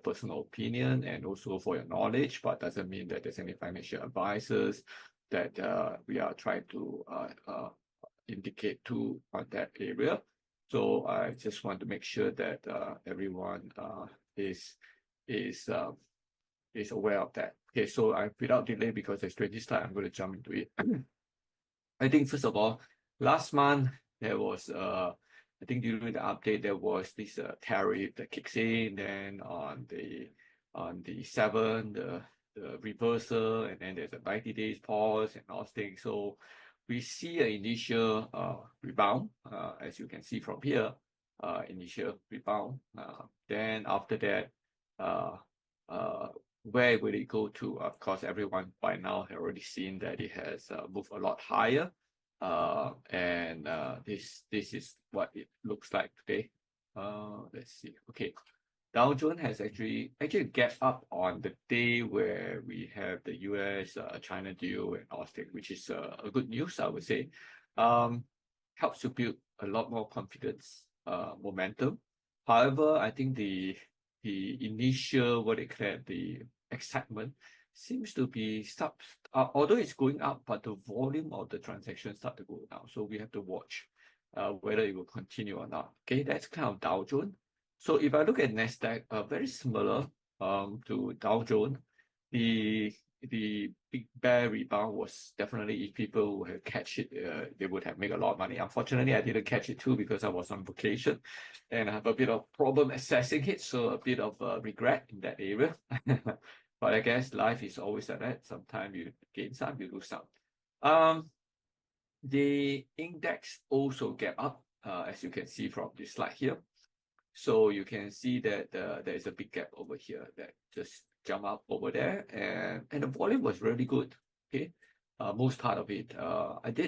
personal opinion and also for your knowledge, but doesn't mean that there's any financial advisors that we are trying to indicate to on that area. So I just want to make sure that everyone is is uh, is aware of that. Okay, so without delay, because there's 20 slides, I'm going to jump into it. I think first of all, last month there was I think during the update there was this tariff that kicks in. Then on the 7th, the reversal, and then there's a 90 days pause and all things. So we see an initial rebound, as you can see from here, initial rebound. Then after that, where will it go to? Of course, everyone by now has already seen that it has moved a lot higher. And this is what it looks like today. Let's see. Okay, Dow Jones has actually gapped up on the day where we have the US China deal and all that, which is a good news, I would say. Helps to build a lot more confidence, momentum. However, I think the initial what they call the excitement seems to be stopped, although it's going up, but the volume of the transactions start to go down. So we have to watch whether it will continue or not. Okay, that's kind of Dow Jones. So if I look at Nasdaq, very similar to Dow Jones, the big bear rebound was definitely, if people would have catch it, they would have made a lot of money. Unfortunately, I didn't catch it too because I was on vacation and I have a bit of problem assessing it, so a bit of regret in that area. But I guess life is always like that. Sometimes you gain some, you lose some. The index also gap up, as you can see from this slide here. So you can see that there is a big gap over here that just jump up over there, and the volume was really good. Okay, most part of it.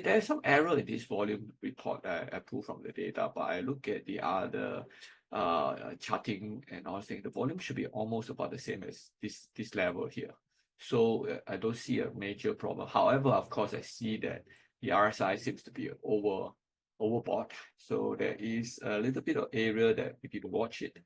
There's some error in this volume report that I pulled from the data, but I look at the other charting and all things. The volume should be almost about the same as this level here. So I don't see a major problem. However, of course, I see that the RSI seems to be overbought. So there is a little bit of area that we need to watch it.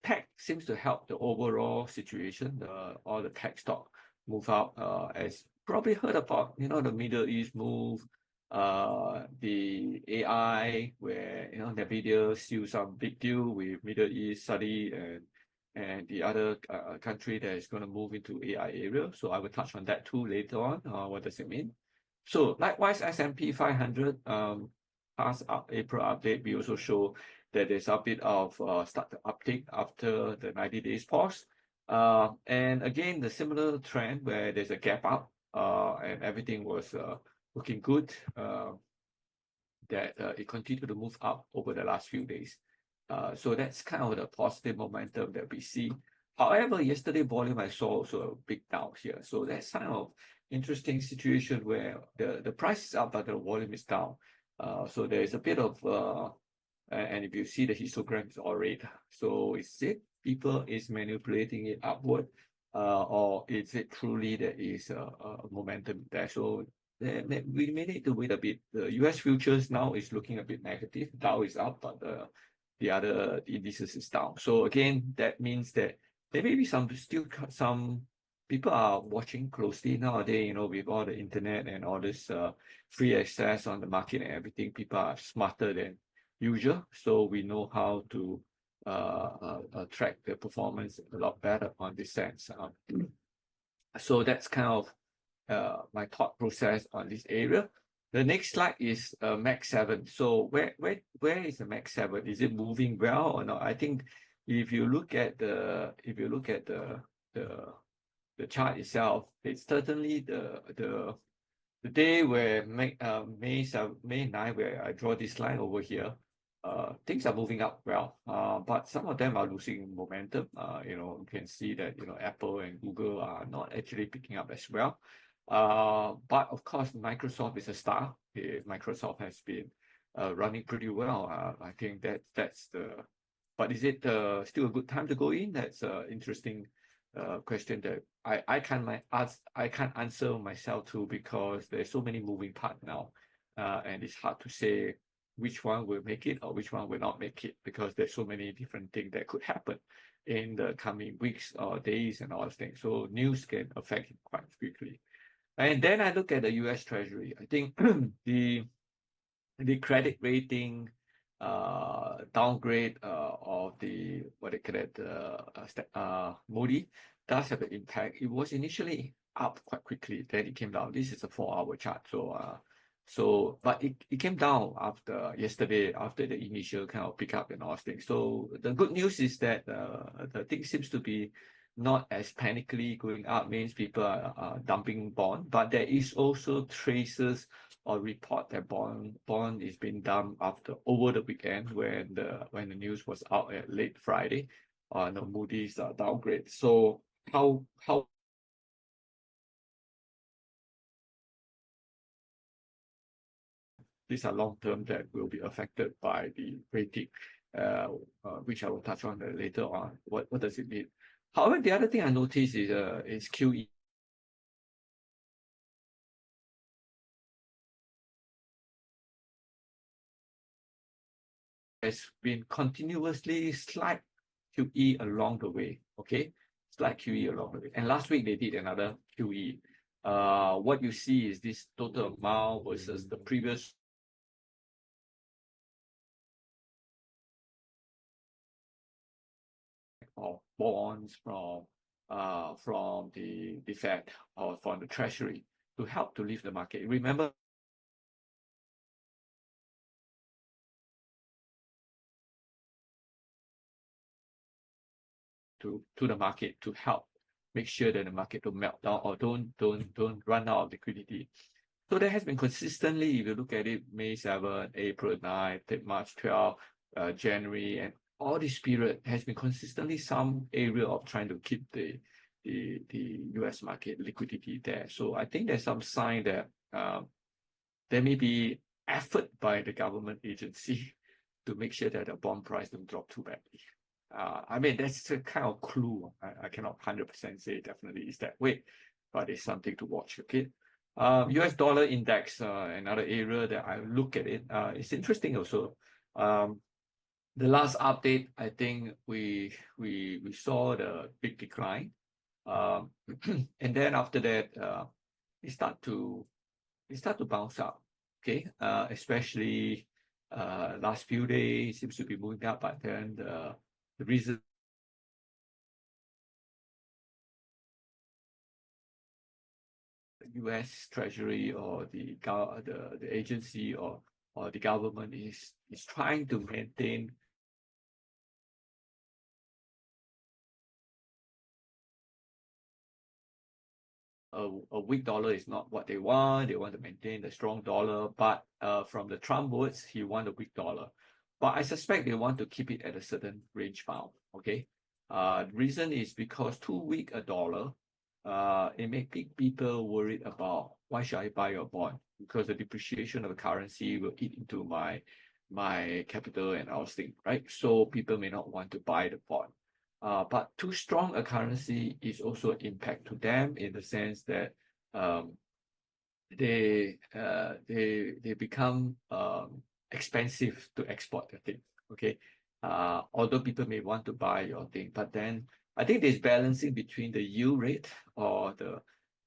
Tech seems to help the overall situation. All the tech stock move up, as probably heard about, the Middle East move, the AI, where Nvidia sealed some big deal with Middle East, Saudi, and the other country that is going to move into AI area. So I will touch on that too later on. What does it mean? So likewise, S&P 500 past April update, we also show that there's a bit of start to uptick after the 90 days pause. And again, the similar trend where there's a gap up and everything was looking good, that it continued to move up over the last few days. So that's kind of the positive momentum that we see. However, yesterday volume I saw also a big down here. So that's kind of interesting situation where the price is up, but the volume is down. So there is a bit of, and if you see the histogram, it's all red. So is it people is manipulating it upward, or is it truly there is a momentum there? So we may need to wait a bit. The US futures now is looking a bit negative. Dow is up, but the other indices is down. So again, that means that there may be some people are watching closely nowadays, with all the internet and all this free access on the market and everything. People are smarter than usual, so we know how to track the performance a lot better on this sense. So that's kind of my thought process on this area. The next slide is Max 7. So where is the Max 7? Is it moving well or not? I think if you look at the chart itself, it's certainly the day where May 9, where I draw this line over here. Things are moving up well, but some of them are losing momentum. You can see that Apple and Google are not actually picking up as well. But of course, Microsoft is a star. Microsoft has been running pretty well. I think that's the. But is it still a good time to go in? That's an interesting question that I can't answer myself too, because there's so many moving parts now, and it's hard to say which one will make it or which one will not make it, because there's so many different things that could happen in the coming weeks or days and all those things. So news can affect it quite quickly. And then I look at the US Treasury. I think the credit rating downgrade of the what they call it Moody does have an impact. It was initially up quite quickly, then it came down. This is a 4-hour chart, so but it came down after yesterday, after the initial kind of pickup and all things. So the good news is that the thing seems to be not as panically going up, means people are dumping bond, but there is also traces or report that bond is being dumped after over the weekend when the news was out at late Friday on the Moody's downgrade. So how these are long term that will be affected by the rating, which I will touch on later on. What does it mean? However, the other thing I noticed is QE has been continuously slight QE along the way. Okay, slight QE along the way. And last week they did another QE. What you see is this total amount versus the previous of bonds from the Fed or from the Treasury to help to lift the market. Remember, to the market to help make sure that the market don't melt down or don't run out of liquidity. So there has been consistently, if you look at it, May 7, April 9, March 12, January, and all this period has been consistently some area of trying to keep the US market liquidity there. So I think there's some sign that there may be effort by the government agency to make sure that the bond price don't drop too badly. I mean, that's a kind of clue. I cannot 100% say definitely is that way, but it's something to watch. Okay. US dollar index, another area that I look at it. It's interesting also. The last update, I think we saw the big decline, and then after that, it start to bounce up. Okay, especially last few days seems to be moving up, but then the reason U.S. Treasury or the agency or the government is trying to maintain a weak dollar is not what they want. They want to maintain the strong dollar, but from the Trump words, he want a weak dollar. But I suspect they want to keep it at a certain range bound. Okay, the reason is because too weak a dollar, it makes people worried about why should I buy your bond, because the depreciation of the currency will eat into my capital and our thing, right? So people may not want to buy the bond. But too strong a currency is also impact to them in the sense that um, they become expensive to export the thing. Okay, although people may want to buy your thing, but then I think there's balancing between the yield rate or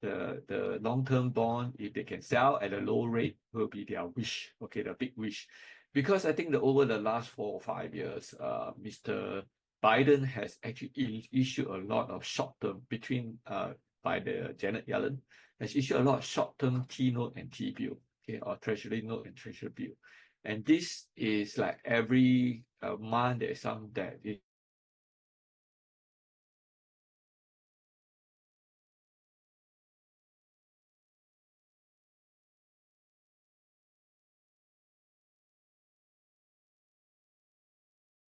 the long-term bond. If they can sell at a low rate, will be their wish. Okay, the big wish, because I think over the last 4 or 5 years, Mr. Biden has actually issued a lot of short-term between by the Janet Yellen has issued a lot of short-term T-note and T-bill, okay, or treasury note and treasury bill. And this is like every month there's some that it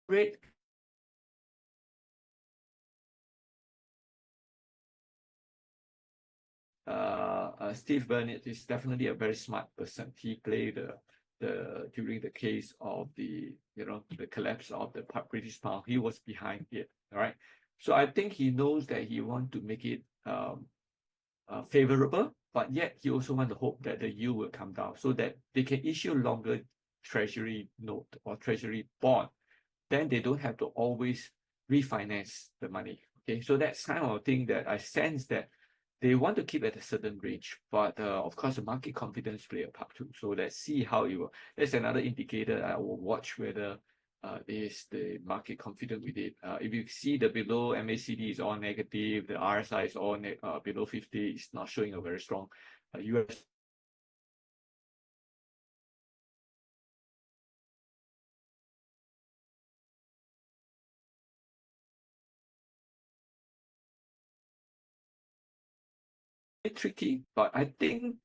rate Steve Bernard is definitely a very smart person. He played the during the case of the collapse of the British pound. He was behind it. All right. So I think he knows that he want to make it favorable, but yet he also want to hope that the yield will come down so that they can issue longer treasury note or treasury bond, then they don't have to always refinance the money. Okay, so that's kind of a thing that I sense that they want to keep at a certain range, but of course, the market confidence play a part too. So let's see how it will. That's another indicator I will watch whether is the market confident with it. If you see the below MACD is all negative, the RSI is all below 50, it's not showing a very strong US. Bit tricky, but I think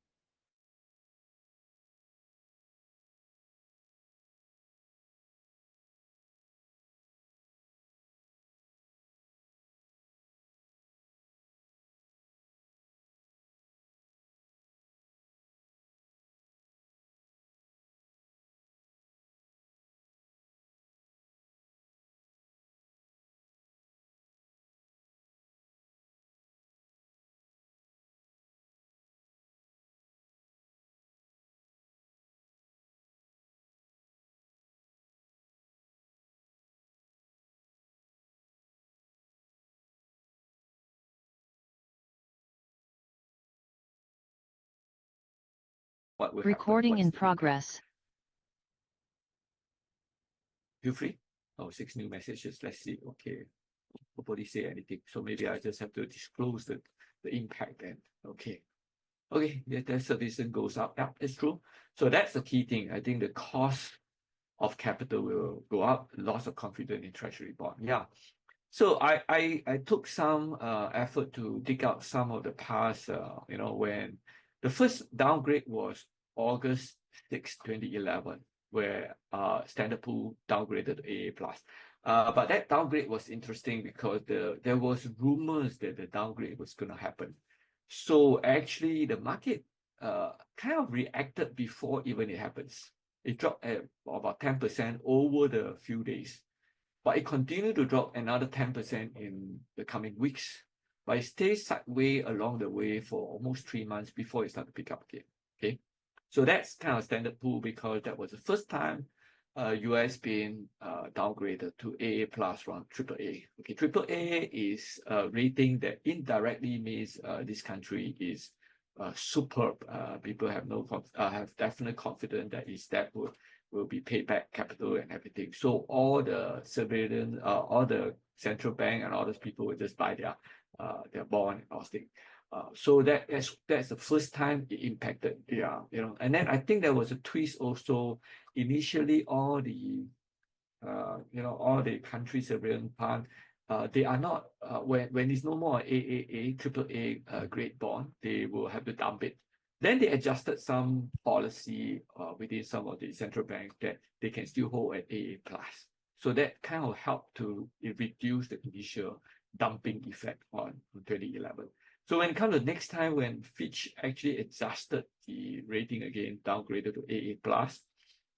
what will happen. Recording in progress. Feel free. Oh, 6 new messages. Let's see. Okay. Nobody say anything. So maybe I just have to disclose the impact then. Okay. Okay, yeah, that service goes up. Yeah, it's true. So that's the key thing. I think the cost of capital will go up, loss of confidence in treasury bond. Yeah. So I took some effort to dig out some of the past, when the first downgrade was August 6, 2011, where Standard Pool downgraded to AA plus. But that downgrade was interesting because there was rumors that the downgrade was going to happen. So actually the market kind of reacted before even it happens. It dropped at about 10% over the few days. But it continued to drop another 10% in the coming weeks. But it stays sideways along the way for almost 3 months before it started to pick up again. Okay. So that's kind of Standard Pool because that was the first time US being downgraded to AA plus from AAA. Okay, AAA is a rating that indirectly means this country is superb. People have have definite confidence that is that will be paid back capital and everything. So all the surveillance, all the central bank and all those people will just buy their bond and all things. So that's the first time it impacted and then I think there was a twist also. Initially, all the all the country surveillance fund, they are not when it's no more AAA grade bond, they will have to dump it. Then they adjusted some policy within some of the central banks that they can still hold at AA plus. So that kind of helped to reduce the initial dumping effect on 2011. So when it comes to next time when Fitch actually adjusted the rating again, downgraded to AA plus,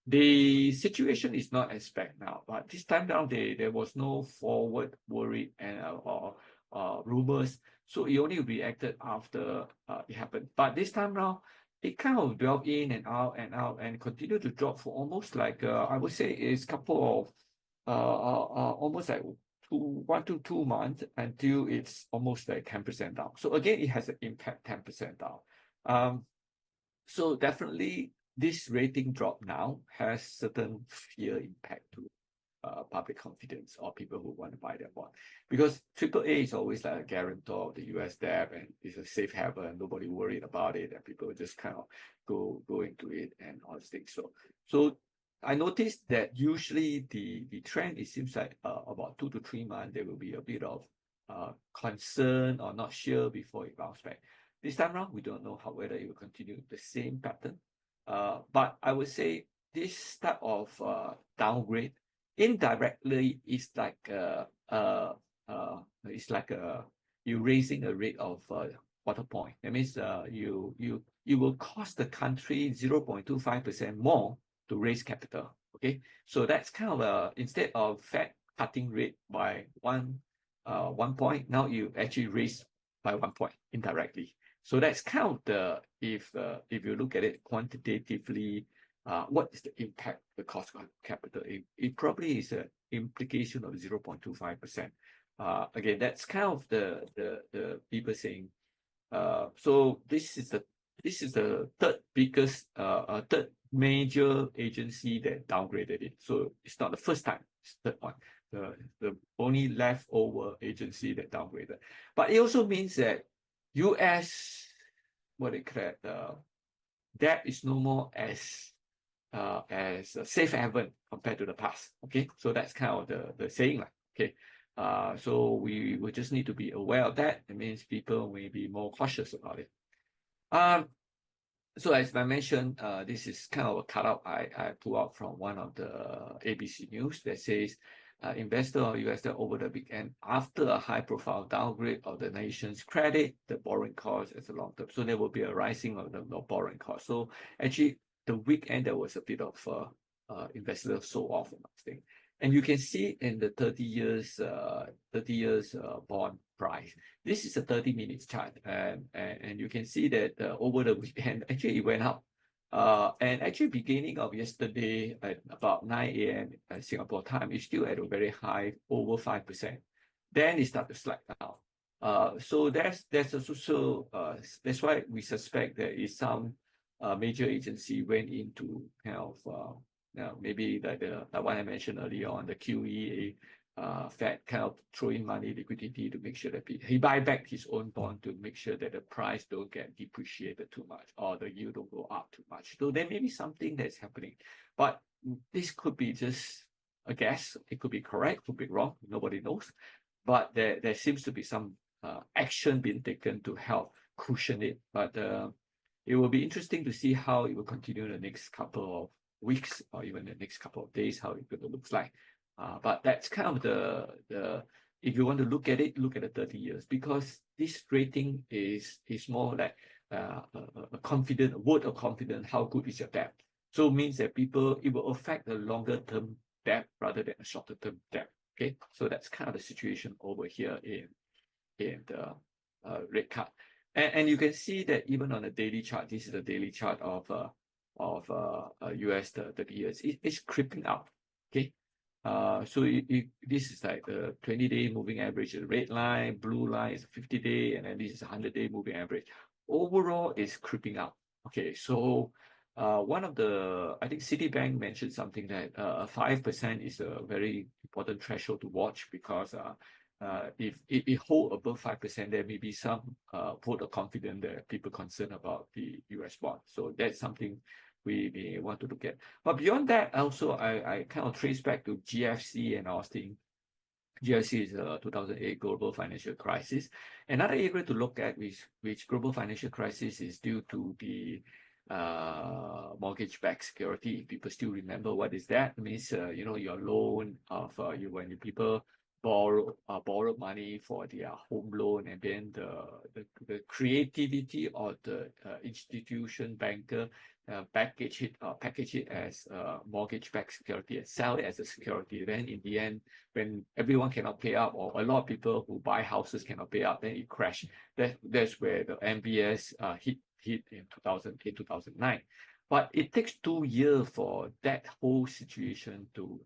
the situation is not as bad now. But this time down, there was no forward worry and or rumors. So it only reacted after it happened. But this time round, it kind of dwelled in and out and continued to drop for almost like I would say it's couple of almost like 1 to 2 months until it's almost like 10% down. So again, it has an impact 10% down. So definitely this rating drop now has certain fear impact to public confidence or people who want to buy their bond, because AAA is always like a guarantor of the US debt and it's a safe haven, nobody worried about it, and people just kind of go into it and all these things. So I noticed that usually the trend, it seems like about 2 to 3 months there will be a bit of concern or not sure before it bounce back. This time around, we don't know whether it will continue the same pattern. But I would say this type of downgrade indirectly is like you raising a rate of quarter point. That means you will cost the country 0.25% more to raise capital. Okay, so that's kind of instead of Fed cutting rate by 1 point, now you actually raise by 1 point indirectly. So that's kind of if you look at it quantitatively, what is the impact, the cost of capital? It probably is an implication of 0.25%. Again, that's kind of the people saying. So this is the third major agency that downgraded it. So it's not the first time, it's the third one. The only leftover agency that downgraded. But it also means that US, what they call it, debt is no more as a safe haven compared to the past. Okay, so that's kind of the saying, like. Okay, so we will just need to be aware of that. It means people may be more cautious about it. So as I mentioned, this is kind of a cutout I pulled out from one of the ABC News that says investor or investor over the weekend after a high-profile downgrade of the nation's credit, the borrowing cost as a long term. So there will be a rising of the borrowing cost. So actually, the weekend there was a bit of investor sold off and thing. And you can see in the 30 years bond price. This is a 30 minutes chart, and you can see that over the weekend, actually it went up. And actually beginning of yesterday at about 9 a.m. Singapore time, it's still at a very high, over 5%. Then it started to slide down. So that's also that's why we suspect there is some major agency went into kind of maybe like the one I mentioned earlier on, the QE, Fed kind of throwing money, liquidity to make sure that he buy back his own bond to make sure that the price don't get depreciated too much or the yield don't go up too much. So there may be something that's happening, but this could be just a guess. It could be correct, could be wrong. Nobody knows. But there seems to be some action being taken to help cushion it. But it will be interesting to see how it will continue the next couple of weeks or even the next couple of days, how it looks like. But that's kind of the if you want to look at it, look at the 30 years, because this rating is more like a vote of confidence, how good is your debt. So it means that it will affect the longer term debt rather than a shorter term debt. Okay, so that's kind of the situation over here in the red card. And you can see that even on a daily chart, this is a daily chart of US 30 years. It's creeping up. Okay, so this is like the 20-day moving average, the red line, blue line is 50-day, and then this is 100-day moving average. Overall, it's creeping up. Okay, so one of I think Citibank mentioned something that 5% is a very important threshold to watch, because if it hold above 5%, there may be some vote of confidence that people concerned about the US bond. So that's something we may want to look at. But beyond that, also I kind of trace back to GFC and Austin. GFC is a 2008 global financial crisis. Another area to look at which global financial crisis is due to the mortgage-backed security. If people still remember what is that, it means your loan of when people borrow money for their home loan, and then the creativity of the institution banker package it as mortgage-backed security and sell it as a security. Then in the end, when everyone cannot pay up, or a lot of people who buy houses cannot pay up, then it crashed. That's where the MBS hit in 2008, 2009. But it takes 2 years for that whole situation to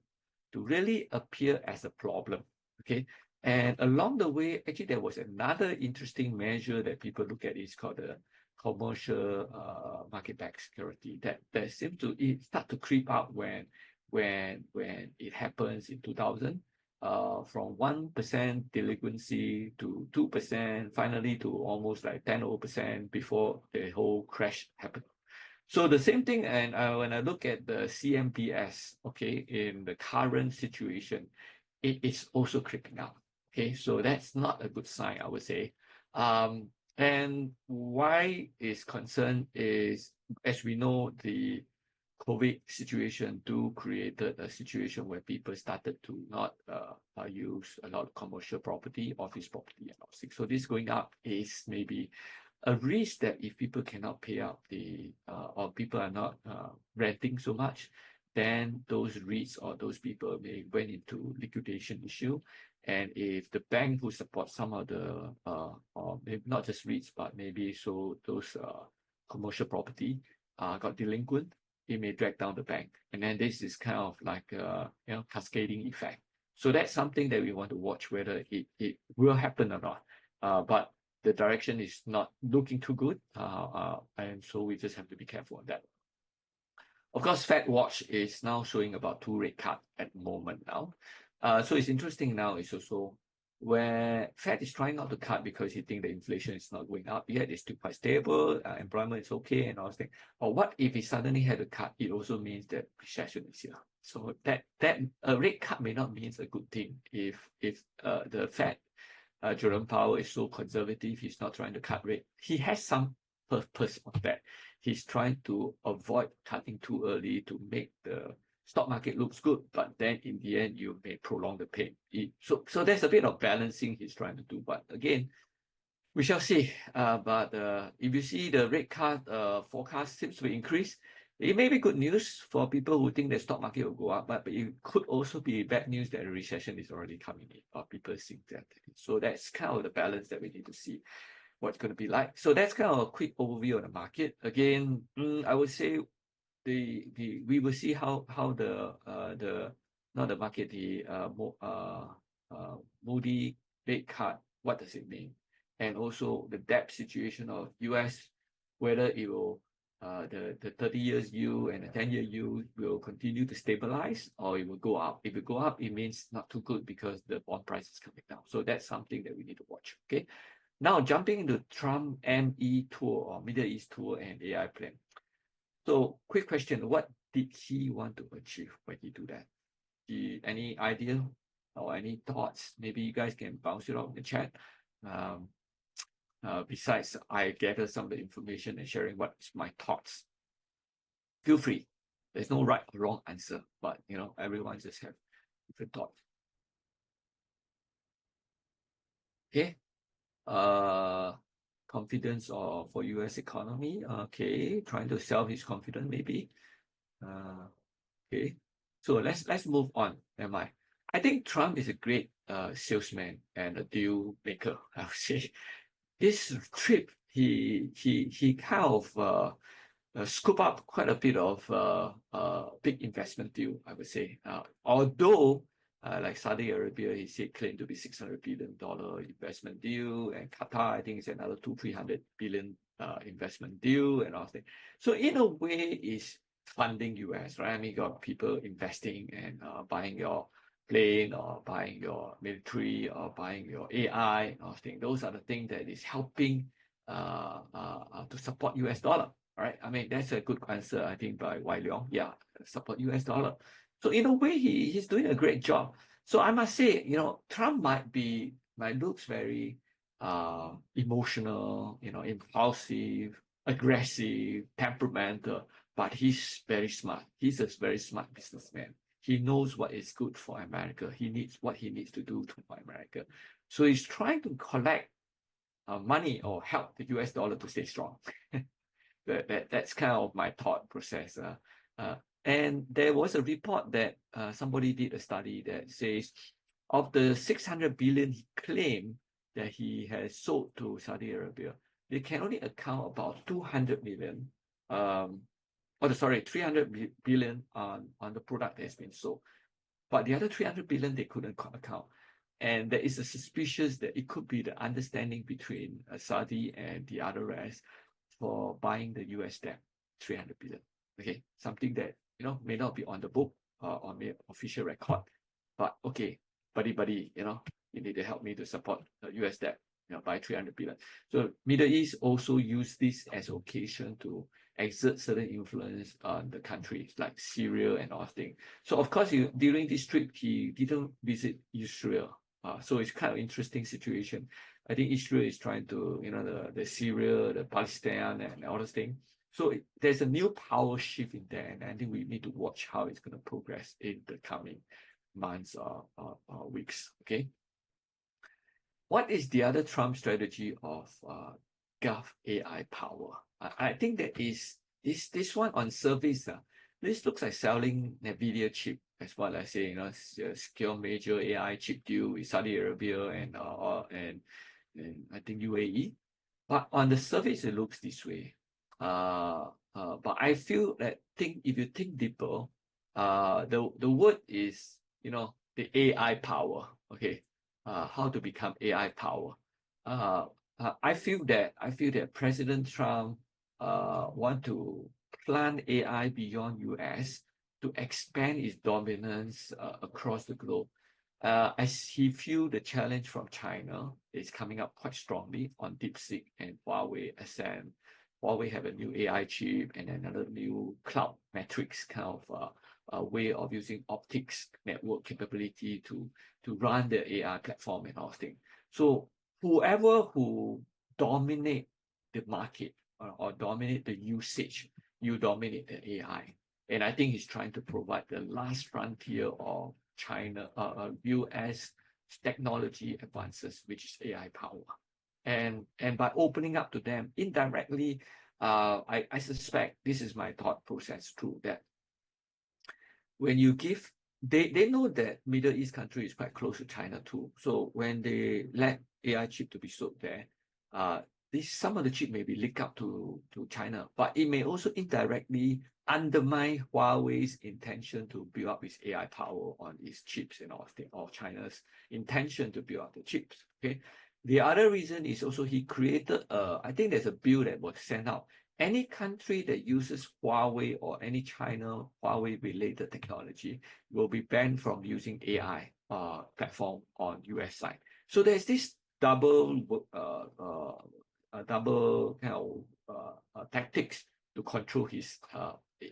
really appear as a problem. Okay, and along the way, actually, there was another interesting measure that people look at. It's called the commercial market-backed security that seemed to start to creep up when it happens in 2000. From 1% delinquency to 2%, finally to almost like 10% before the whole crash happened. So the same thing, and when I look at the CMBS, okay, in the current situation, it is also creeping up. Okay, so that's not a good sign, I would say. And why is concerned is, as we know, the COVID situation created a situation where people started to not use a lot of commercial property, office property, and housing. So this going up is maybe a risk that if people cannot pay up or people are not renting so much, then those REITs or those people may went into liquidation issue. And if the bank who supports some of the, or maybe not just REITs, but maybe so those commercial property got delinquent, it may drag down the bank. And then this is kind of like a cascading effect. So that's something that we want to watch whether it will happen or not. But the direction is not looking too good. And so we just have to be careful on that. Of course, Fed Watch is now showing about 2 rate cuts at the moment now. So it's interesting now is also where Fed is trying not to cut because he think the inflation is not going up yet, it's still quite stable, employment is okay and all those things. Or what if he suddenly had a cut? It also means that recession is here. So that a rate cut may not mean a good thing if the Fed, Jerome Powell is so conservative, he's not trying to cut rate. He has some purpose of that. He's trying to avoid cutting too early to make the stock market looks good, but then in the end you may prolong the pain. So there's a bit of balancing he's trying to do. But again, we shall see. But if you see the rate cut forecast seems to increase, it may be good news for people who think the stock market will go up, but it could also be bad news that a recession is already coming in, or people think that. So that's kind of the balance that we need to see what's going to be like. So that's kind of a quick overview of the market. Again, I would say we will see how the not the market, the Moody rate cut, what does it mean? And also the debt situation of US, whether it will the 30 years yield and the 10-year yield will continue to stabilize or it will go up. If it go up, it means not too good because the bond price is coming down. So that's something that we need to watch. Okay. Now jumping into Trump ME tour or Middle East tour and AI plan. So quick question, what did he want to achieve when he do that? Any idea or any thoughts? Maybe you guys can bounce it off in the chat. Besides, I gather some of the information and sharing what is my thoughts. Feel free. There's no right or wrong answer, but everyone just have different thoughts. Okay. Confidence for US economy. Okay, trying to sell his confidence maybe. Okay, so let's move on. Am I think Trump is a great salesman and a deal maker. I would say this trip he kind of scoop up quite a bit of big investment deal. I would say, although. Like Saudi Arabia, he said claimed to be $600 billion investment deal, and Qatar, I think, is another $300 billion investment deal and all that. So in a way, is funding US, right? I mean, you got people investing and buying your plane or buying your military or buying your AI and all things. Those are the things that is helping to support US dollar. All right. I mean, that's a good answer, I think, by Wai Leong. Yeah, support US dollar. So in a way, he's doing a great job. So I must say, Trump might looks very emotional, impulsive, aggressive, temperamental, but he's very smart. He's a very smart businessman. He knows what is good for America. He needs what he needs to do for America. So he's trying to collect money or help the US dollar to stay strong. That's kind of my thought process. And there was a report that somebody did a study that says of the 600 billion he claimed that he has sold to Saudi Arabia, they can only account about 200 million, 300 billion on the product that has been sold. But the other 300 billion, they couldn't account. And there is a suspicious that it could be the understanding between Saudi and the other rest for buying the US debt, 300 billion. Okay, something that may not be on the book or may official record, but okay, buddy, you need to help me to support the US debt, by 300 billion. So Middle East also use this as occasion to exert certain influence on the countries like Syria and all things. So of course, during this trip, he didn't visit Israel. So it's kind of interesting situation. I think Israel is trying to, the Syria, the Palestine, and all those things. So there's a new power shift in there, and I think we need to watch how it's going to progress in the coming months or weeks. Okay. What is the other Trump strategy of Gulf AI power? I think that is this one on service. This looks like selling NVIDIA chip as well as scale major AI chip deal with Saudi Arabia and I think UAE. But on the surface, it looks this way. But I feel that if you think deeper, the word is, the AI power. Okay, how to become AI power. Uh, I feel that President Trump want to plant AI beyond US to expand its dominance across the globe. As he feel the challenge from China is coming up quite strongly on DeepSeek and Huawei ascend. Huawei have a new AI chip and another new cloud metrics kind of a way of using optics network capability to run the AI platform and all things. So whoever who dominate the market or dominate the usage, you dominate the AI. And I think he's trying to provide the last frontier of China, US technology advances, which is AI power. And by opening up to them indirectly, I suspect this is my thought process too, that when you give, they know that Middle East country is quite close to China too. So when they let AI chip to be sold there, some of the chip may be leaked out to China, but it may also indirectly undermine Huawei's intention to build up its AI power on its chips and all things, or China's intention to build up the chips. Okay. The other reason is also he created I think there's a bill that was sent out. Any country that uses Huawei or any China Huawei related technology will be banned from using AI platform on US side. So there's this double kind of tactics to control his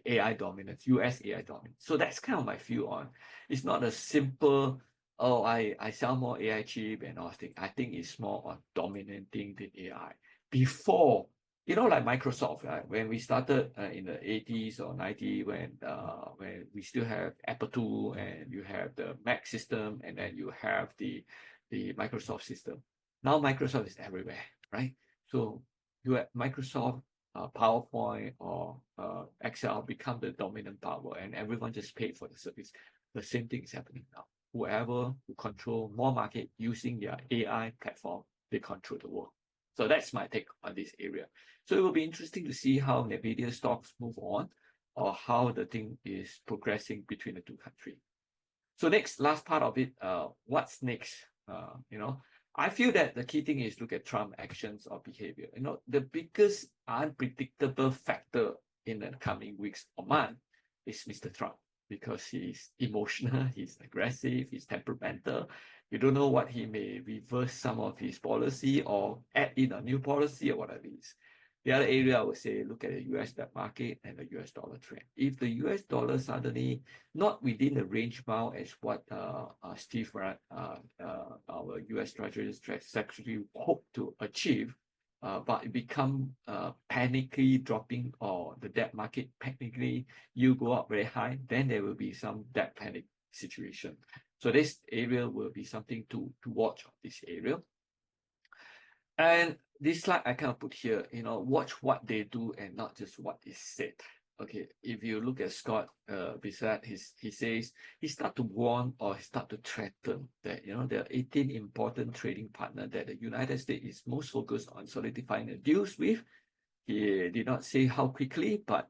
AI dominance, US AI dominance. So that's kind of my view on. It's not a simple, oh, I sell more AI chip and all things. I think it's more on dominating the AI. Before, like Microsoft, right? When we started in the 80s or 90s, when we still have Apple II and you have the Mac system and then you have the Microsoft system. Now Microsoft is everywhere, right? So you have Microsoft PowerPoint or Excel become the dominant power, and everyone just paid for the service. The same thing is happening now. Whoever who control more market using their AI platform, they control the world. So that's my take on this area. So it will be interesting to see how NVIDIA stocks move on, or how the thing is progressing between the two countries. So last part of it, what's next? I feel that the key thing is look at Trump actions or behavior. The biggest unpredictable factor in the coming weeks or month is Mr. Trump, because he's emotional, he's aggressive, he's temperamental. You don't know what he may reverse some of his policy or add in a new policy or whatever it is. The other area I would say, look at the US debt market and the US dollar trend. If the US dollar suddenly not within the range bound as what Steve, our US Treasury Secretary, hoped to achieve, but it become panically dropping, or the debt market panically you go up very high, then there will be some debt panic situation. So this area will be something to watch on this area. And this slide I kind of put here, watch what they do and not just what is said. Okay, if you look at Scott Bissett, he says he start to warn or he start to threaten that there are 18 important trading partners that the United States is most focused on solidifying the deals with. He did not say how quickly, but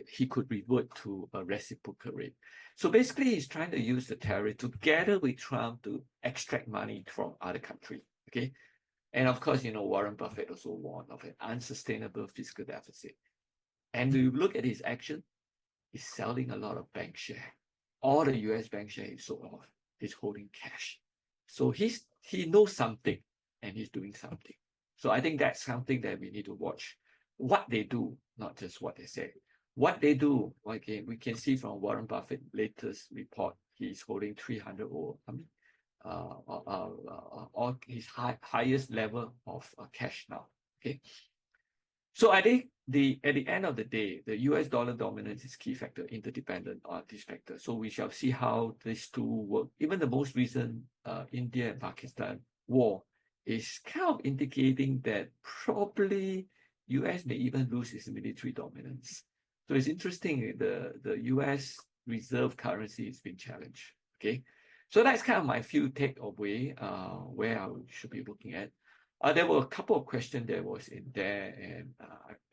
he could revert to a reciprocal rate. So basically, he's trying to use the tariff together with Trump to extract money from other countries. Okay. And of course, Warren Buffett also warned of an unsustainable fiscal deficit. And you look at his action, he's selling a lot of bank share. All the US bank share he sold off. He's holding cash. So he knows something, and he's doing something. So I think that's something that we need to watch. What they do, not just what they say. What they do, okay, we can see from Warren Buffett's latest report, he's holding 300 or his highest level of cash now. Okay. So I think at the end of the day, the US dollar dominance is key factor, interdependent on this factor. So we shall see how these two work. Even the most recent India and Pakistan war is kind of indicating that probably US may even lose its military dominance. So it's interesting, the US reserve currency has been challenged. Okay. So that's kind of my few takeaway where I should be looking at. There were a couple of questions that was in there, and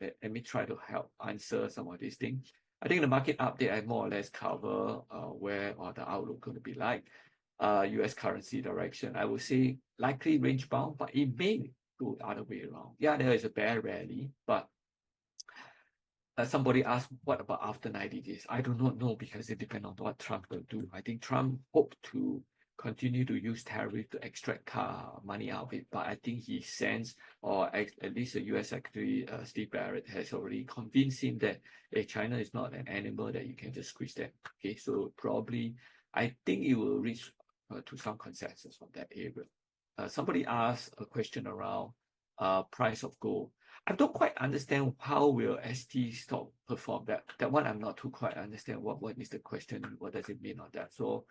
let me try to help answer some of these things. I think the market update I more or less cover where or the outlook going to be like. US currency direction, I would say likely range bound, but it may go the other way around. Yeah, there is a bear rally, but somebody asked, what about after 90 days? I do not know because it depends on what Trump will do. I think Trump hoped to continue to use tariff to extract money out of it, but I think he sends, or at least the US Secretary Steve Barrett has already convinced him that China is not an animal that you can just squeeze them. Okay, so probably I think it will reach to some consensus on that area. Somebody asked a question around price of gold. I don't quite understand how will ST stock perform. That one I'm not too quite understand what is the question, what does it mean on that. So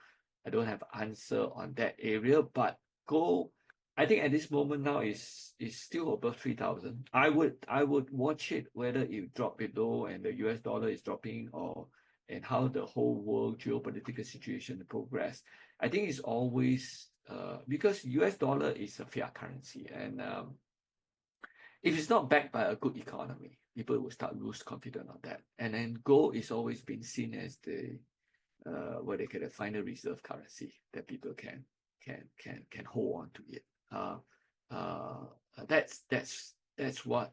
I don't have answer on that area. But gold, I think at this moment now is still above 3,000. I would watch it whether it drop below and the US dollar is dropping, or and how the whole world geopolitical situation progress. I think it's always because US dollar is a fiat currency, and if it's not backed by a good economy, people will start lose confidence on that. And then gold is always been seen as the what they call the final reserve currency that people can hold on to it. That's what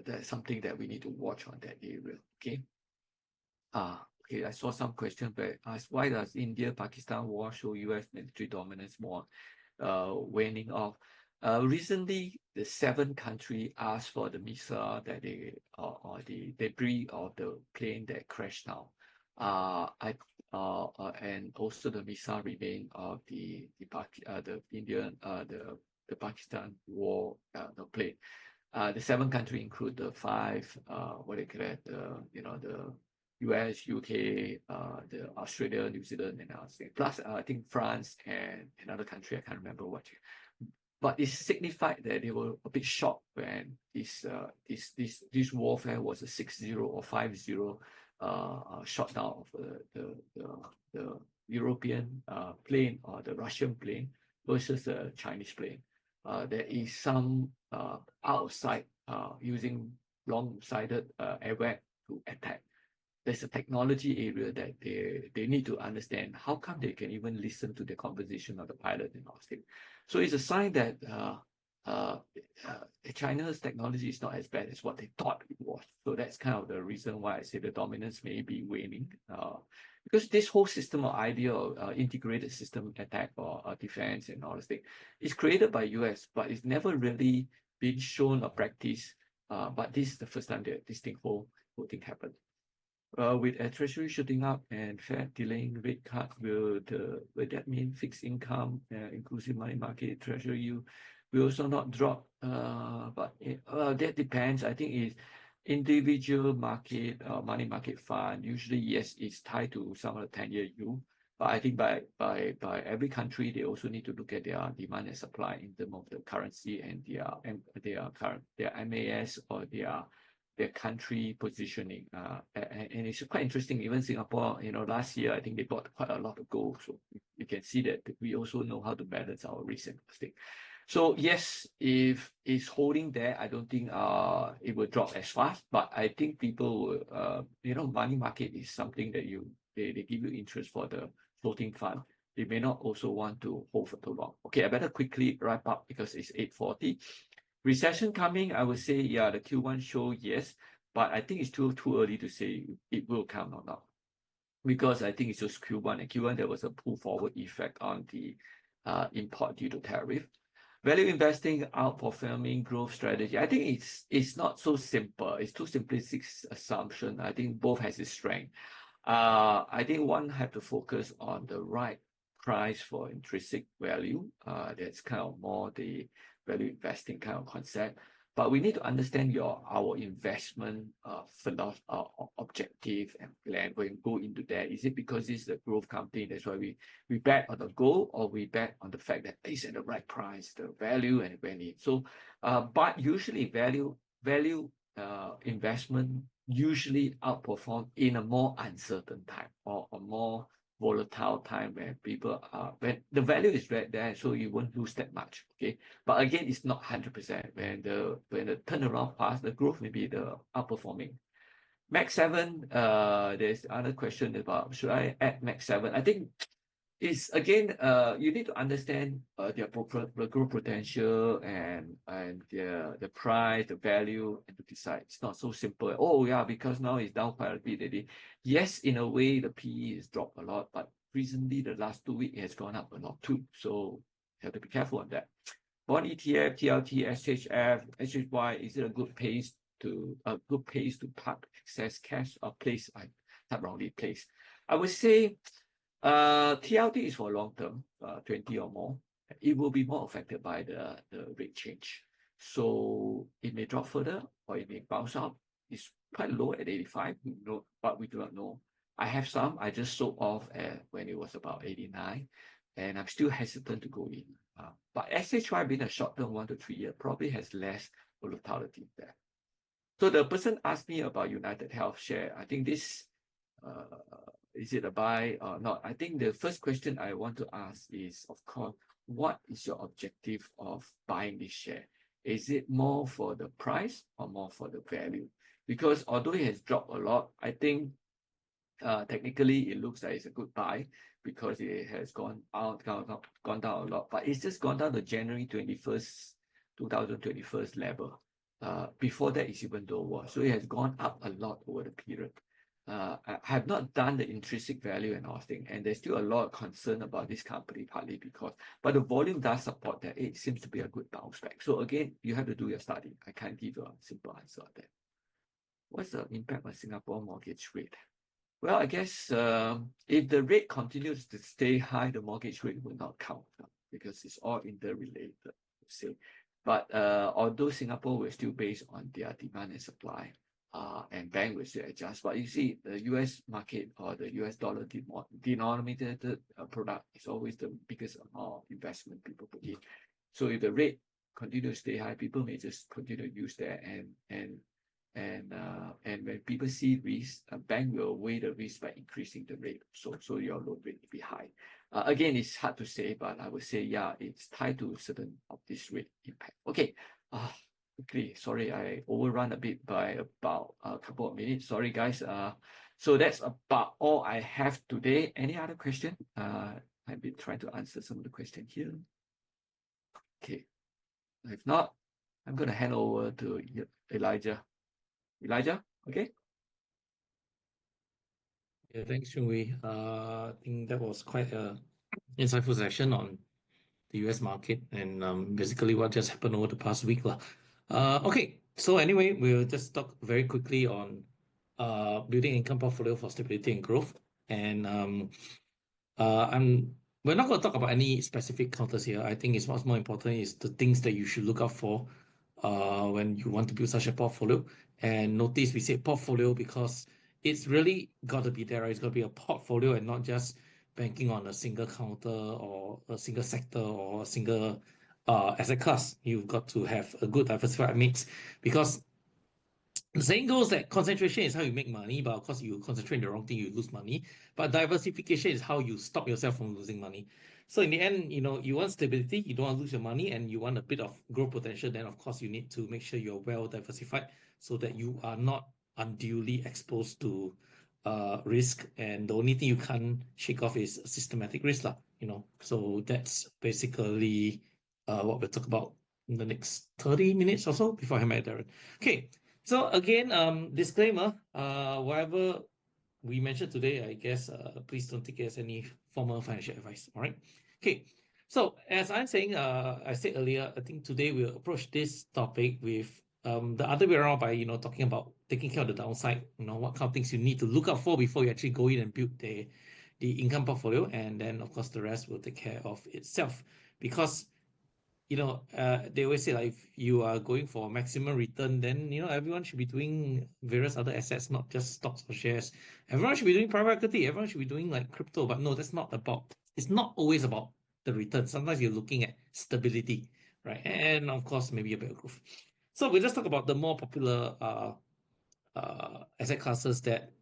that's something that we need to watch on that area. Okay. Okay, I saw some question, but asked why does India Pakistan war show US military dominance more waning off? Recently, the 7 country asked for the missile that they or the debris of the plane that crashed now. And also the missile remain of the Indian the Pakistan war the plane. The 7 country include the 5 what they call it, the US, UK, the Australia, New Zealand, and others. Plus, I think France and another country I can't remember what. But it signified that they were a bit shocked when this warfare was a 6-0 or 5-0 shot down of the European plane or the Russian plane versus the Chinese plane. There is some outside using long-sided airwag to attack. There's a technology area that they need to understand. How come they can even listen to the conversation of the pilot and all things? So it's a sign that China's technology is not as bad as what they thought it was. So that's kind of the reason why I say the dominance may be waning. Because this whole system or idea of integrated system attack or defense and all this thing is created by US, but it's never really been shown or practiced. But this is the first time that this whole thing happened. With a treasury shooting up and Fed delaying rate cut, will that mean fixed income, inclusive money market, treasury yield will also not drop? But that depends. I think it's individual market, money market fund. Usually, yes, it's tied to some of the 10-year yield. But I think by every country, they also need to look at their demand and supply in terms of the currency and their MAS or their country positioning. And it's quite interesting. Even Singapore, last year, I think they bought quite a lot of gold. So you can see that we also know how to balance our risk and stake. So yes, if it's holding there, I don't think it will drop as fast. But I think people will, money market is something that they give you interest for the floating fund. They may not also want to hold for too long. Okay, I better quickly wrap up because it's 8:40. Recession coming, I would say, yeah, the Q1 show, yes, but I think it's too early to say it will come or not. Because I think it's just Q1, and Q1 there was a pull forward effect on the import due to tariff. Value investing outperforming growth strategy. I think it's not so simple. It's too simplistic assumption. I think both has its strength. I think one have to focus on the right price for intrinsic value. That's kind of more the value investing kind of concept. But we need to understand our investment philosophy, objective and plan when we go into that. Is it because it's a growth company, that's why we bet on the goal, or we bet on the fact that it's at the right price, the value and when it. So, but usually value investment usually outperform in a more uncertain time or a more volatile time where people are, when the value is right there, so you won't lose that much. Okay. But again, it's not 100%. When the turnaround pass, the growth may be the outperforming. Max 7, there's other question about should I add Max 7? I think it's again, you need to understand their growth potential and the price, the value, and to decide. It's not so simple. Oh yeah, because now it's down quite a bit already. Yes, in a way, the PE has dropped a lot, but recently the last 2 weeks it has gone up a lot too. So you have to be careful on that. Bond ETF, TLT, SHF, SHY, is it a good pace to park excess cash or place? I type wrongly, place. I would say TLT is for long term, 20 or more. It will be more affected by the rate change. So it may drop further or it may bounce up. It's quite low at 85, but we do not know. I have some. I just sold off when it was about 89, and I'm still hesitant to go in. But SHY being a short term 1 to 3 year probably has less volatility there. So the person asked me about United Health share. I think this is it a buy or not? I think the first question I want to ask is, of course, what is your objective of buying this share? Is it more for the price or more for the value? Because although it has dropped a lot, I think technically it looks like it's a good buy because it has gone down a lot. But it's just gone down to January 21st, 2021 level. Before that, it's even lower. So it has gone up a lot over the period. I have not done the intrinsic value and all things, and there's still a lot of concern about this company, partly because, but the volume does support that. It seems to be a good bounce back. So again, you have to do your study. I can't give a simple answer on that. What's the impact on Singapore mortgage rate? Well, I guess if the rate continues to stay high, the mortgage rate will not count because it's all interrelated, say. But although Singapore will still based on their demand and supply, and bank will still adjust. But you see, the US market or the US dollar denominated product is always the biggest amount of investment people put in. So if the rate continues to stay high, people may just continue to use that and when people see risk, a bank will weigh the risk by increasing the rate. So your loan rate will be high. Again, it's hard to say, but I would say, yeah, it's tied to certain of this rate impact. Okay. Quickly, sorry, I overrun a bit by about a couple of minutes. Sorry, guys. So that's about all I have today. Any other question? I've been trying to answer some of the questions here. Okay. If not, I'm going to hand over to Elijah. Elijah, okay? Yeah, thanks, Chung Wei. I think that was quite an insightful session on the US market and basically what just happened over the past week. Okay, so anyway, we'll just talk very quickly on building income portfolio for stability and growth. And we're not going to talk about any specific counters here. I think it's what's more important is the things that you should look out for when you want to build such a portfolio. And notice we say portfolio because it's really got to be there. Right? It's got to be a portfolio and not just banking on a single counter or a single sector or a single asset class. You've got to have a good diversified mix because the saying goes that concentration is how you make money, but of course you concentrate on the wrong thing, you lose money. But diversification is how you stop yourself from losing money. So in the end, you want stability, you don't want to lose your money, and you want a bit of growth potential, then of course you need to make sure you're well diversified so that you are not unduly exposed to risk. And the only thing you can't shake off is systematic risk, So that's basically what we'll talk about in the next 30 minutes or so before I hand back to Darren. Okay. So again, disclaimer, whatever we mentioned today, I guess, please don't take it as any formal financial advice. All right. Okay. So as I'm saying, I said earlier, I think today we'll approach this topic with the other way around by, talking about taking care of the downside, what kind of things you need to look out for before you actually go in and build the income portfolio. And then of course, the rest will take care of itself because they always say like if you are going for maximum return, then everyone should be doing various other assets, not just stocks or shares. Everyone should be doing private equity. Everyone should be doing like crypto. But no, that's not about. It's not always about the return. Sometimes you're looking at stability, right? And of course, maybe a bit of growth. So we'll just talk about the more popular asset classes that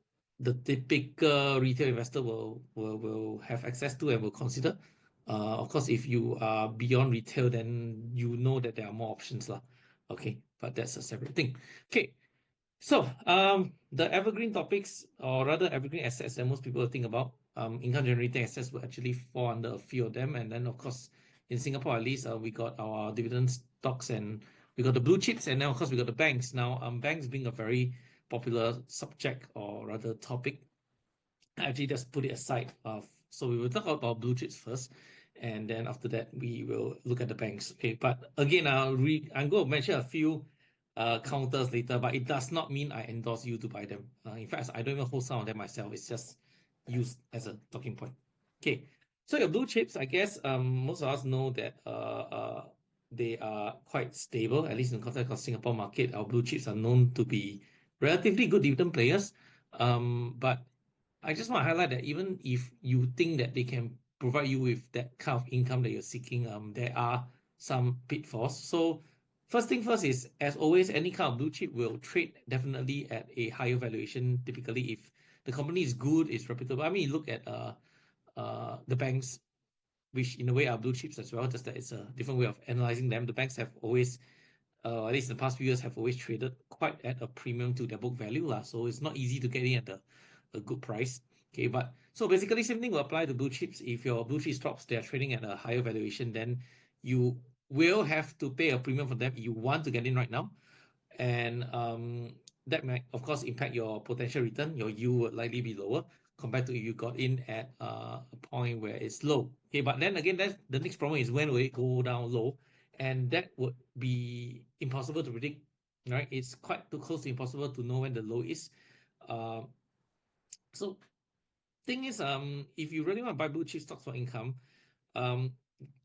the typical retail investor will have access to and will consider. Of course, if you are beyond retail, then you know that there are more options lah. Okay, but that's a separate thing. Okay, so the evergreen topics, or rather evergreen assets that most people think about, income generating assets will actually fall under a few of them. And then of course, in Singapore at least, we got our dividend stocks and we got the blue chips, and then of course we got the banks. Now, banks being a very popular subject or rather topic, actually just put it aside. So we will talk about blue chips first, and then after that we will look at the banks. Okay, but again, I'm going to mention a few counters later, but it does not mean I endorse you to buy them. In fact, I don't even hold some of them myself. It's just used as a talking point. Okay, so your blue chips, I guess most of us know that they are quite stable, at least in the context of Singapore market. Our blue chips are known to be relatively good dividend players. But I just want to highlight that even if you think that they can provide you with that kind of income that you're seeking, there are some pitfalls. So first thing first is, as always, any kind of blue chip will trade definitely at a higher valuation. Typically, if the company is good, it's reputable. I mean, look at the banks, which in a way are blue chips as well, just that it's a different way of analyzing them. The banks have always, at least in the past few years, have always traded quite at a premium to their book value lah. So it's not easy to get in at a good price. Okay, but so basically same thing will apply to blue chips. If your blue chip stocks they are trading at a higher valuation, then you will have to pay a premium for them if you want to get in right now. And that might, of course, impact your potential return. Your yield would likely be lower compared to if you got in at a point where it's low. Okay, but then again, that's the next problem is when will it go down low, and that would be impossible to predict. Right? It's quite too close to impossible to know when the low is. Uh, so thing is, if you really want to buy blue chip stocks for income, um,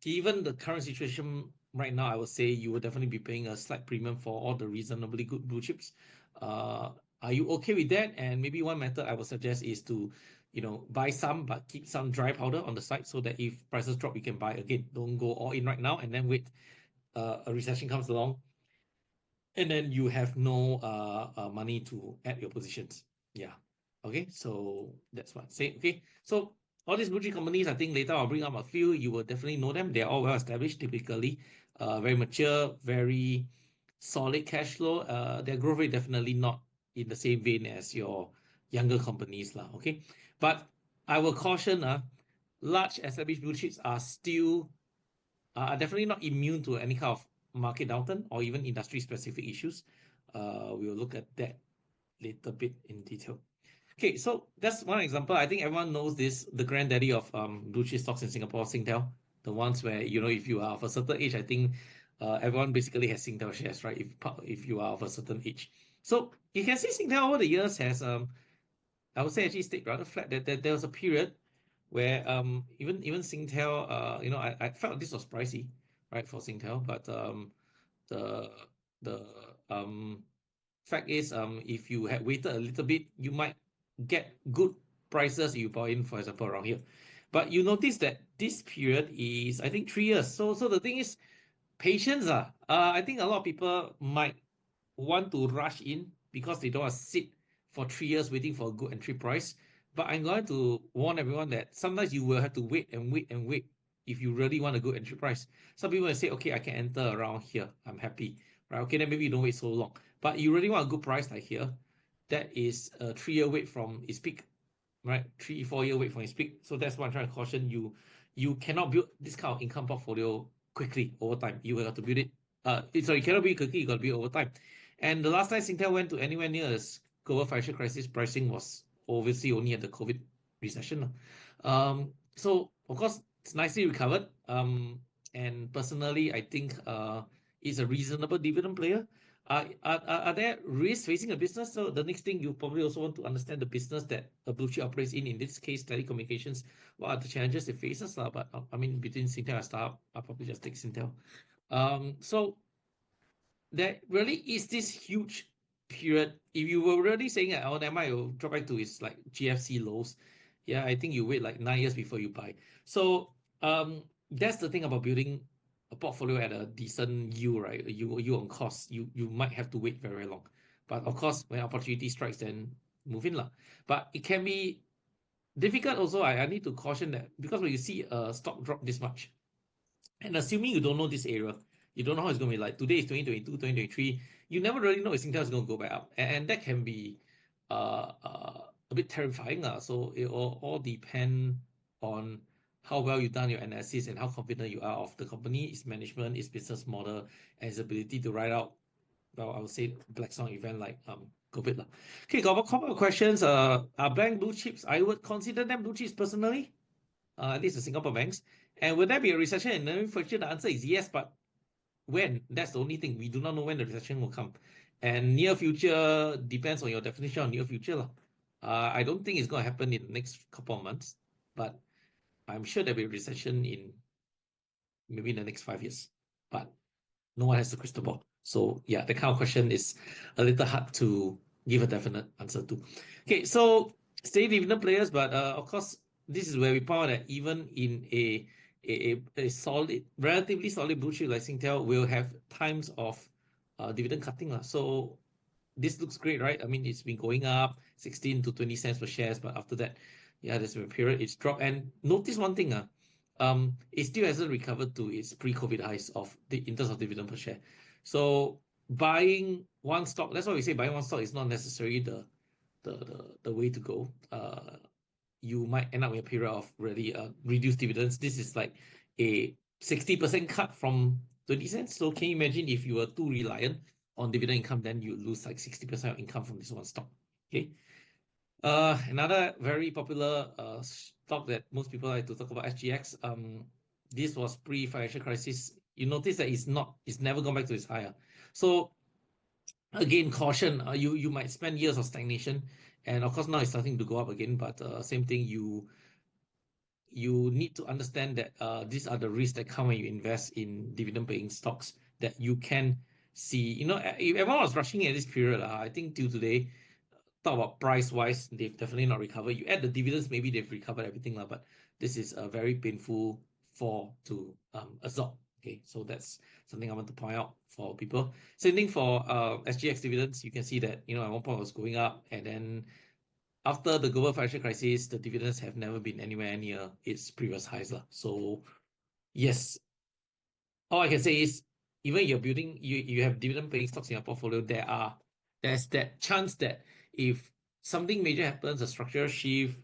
given the current situation right now, I would say you will definitely be paying a slight premium for all the reasonably good blue chips. Are you okay with that? And maybe one method I would suggest is to, buy some, but keep some dry powder on the side so that if prices drop, you can buy again. Don't go all in right now and then wait a recession comes along and then you have no money to add your positions. Yeah. Okay. So that's what I say. Okay. So all these blue chip companies, I think later I'll bring up a few. You will definitely know them. They're all well established, typically, very mature, very solid cash flow. Their growth rate definitely not in the same vein as your younger companies, lah. Okay. But I will caution, large established blue chips are still are definitely not immune to any kind of market downturn or even industry specific issues. We will look at that little bit in detail. Okay, so that's one example. I think everyone knows this, the granddaddy of blue chip stocks in Singapore, Singtel. The ones where, if you are of a certain age, I think everyone basically has Singtel shares, right? If you are of a certain age. So you can see Singtel over the years has, I would say actually stayed rather flat. There was a period where even Singtel, I felt this was pricey, right, for Singtel, but the the fact is, if you had waited a little bit, you might get good prices you bought in, for example, around here. But you notice that this period is, I think, 3 years. So the thing is, patience. I think a lot of people might want to rush in because they don't want to sit for 3 years waiting for a good entry price. But I'm going to warn everyone that sometimes you will have to wait and wait and wait if you really want a good entry price. Some people will say, okay, I can enter around here. I'm happy. Right? Okay, then maybe you don't wait so long. But you really want a good price like here, that is a 3 year wait from its peak, right? 3, 4 year wait from its peak. So that's why I'm trying to caution you. You cannot build this kind of income portfolio quickly over time. You will have to build it. Sorry, you cannot build it quickly. You got to build over time. And the last time Singtel went to anywhere near a global financial crisis, pricing was obviously only at the COVID recession. So of course it's nicely recovered. And personally, I think it's a reasonable dividend player. Are there risks facing a business? So the next thing you probably also want to understand the business that a blue chip operates in this case, telecommunications. What are the challenges it faces? But I mean, between Singtel and Starhub, I'll probably just take Singtel. So there really is this huge period. If you were really saying that, oh, never mind, it will drop back to its like GFC lows. Yeah, I think you wait like 9 years before you buy. So that's the thing about building a portfolio at a decent yield, right? You on cost. You might have to wait very, very long. But of course, when opportunity strikes, then move in lah. But it can be difficult also. I need to caution that because when you see a stock drop this much, and assuming you don't know this area, you don't know how it's going to be like. Today is 2022, 2023. You never really know if Singtel is going to go back up. And that can be a bit terrifying. So it all depend on how well you've done your analysis and how confident you are of the company, its management, its business model, and its ability to ride out, well, I would say black swan event like COVID lah. Okay, got a couple of questions. Are bank blue chips? I would consider them blue chips personally. At least the Singapore banks. And will there be a recession in the near future? The answer is yes, but when? That's the only thing. We do not know when the recession will come. And near future depends on your definition of near future lah. I don't think it's going to happen in the next couple of months, but I'm sure there'll be a recession in maybe in the next 5 years. But no one has a crystal ball. So yeah, the kind of question is a little hard to give a definite answer to. Okay, so stay dividend players, but of course, this is where we found that even in a solid, relatively solid blue chip like Singtel will have times of dividend cutting. So this looks great, right? I mean, it's been going up 16 to 20 cents per shares, but after that, yeah, there's been a period it's dropped. And notice one thing, it still hasn't recovered to its pre-COVID highs of the in terms of dividend per share. So buying one stock, that's why we say buying one stock is not necessarily the way to go. You might end up in a period of really reduced dividends. This is like a 60% cut from 20 cents. So can you imagine if you were too reliant on dividend income, then you lose like 60% of income from this one stock. Okay. Another very popular stock that most people like to talk about, SGX. This was pre-financial crisis. You notice that it's never gone back to its higher. So again, caution. You might spend years of stagnation, and of course now it's starting to go up again. But same thing, you need to understand that these are the risks that come when you invest in dividend-paying stocks that you can see. If everyone was rushing at this period, I think till today, talk about price-wise, they've definitely not recovered. You add the dividends, maybe they've recovered everything, but this is a very painful fall to absorb. Okay, so that's something I want to point out for people. Same thing for SGX dividends. You can see that at one point it was going up, and then after the global financial crisis, the dividends have never been anywhere near its previous highs. So yes, all I can say is even you're building, you have dividend paying stocks in your portfolio, there's that chance that if something major happens, a structural shift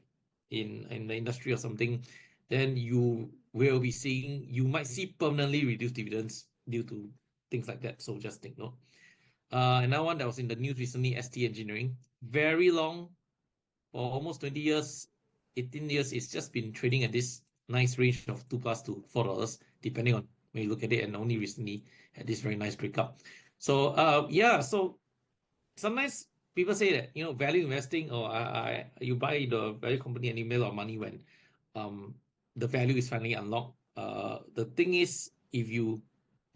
in the industry or something, then you might see permanently reduced dividends due to things like that. So just take note. Another one that was in the news recently, ST Engineering, very long for almost 20 years, 18 years, it's just been trading at this nice range of $2 to $4, depending on when you look at it, and only recently had this very nice breakup. So yeah, so sometimes people say that value investing, or you buy the value company and you make a lot of money when the value is finally unlocked. The thing is, if you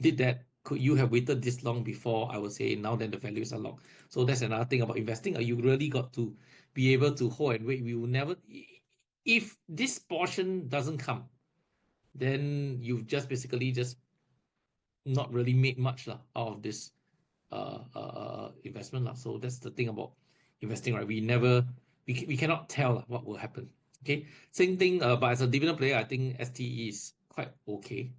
did that, could you have waited this long before? I would say now then the value is unlocked. So that's another thing about investing. You really got to be able to hold and wait. We will never, if this portion doesn't come, then you've just basically just not really made much out of this investment. So that's the thing about investing, right? We cannot tell what will happen. Okay, same thing. But as a dividend player, I think STE is quite okay.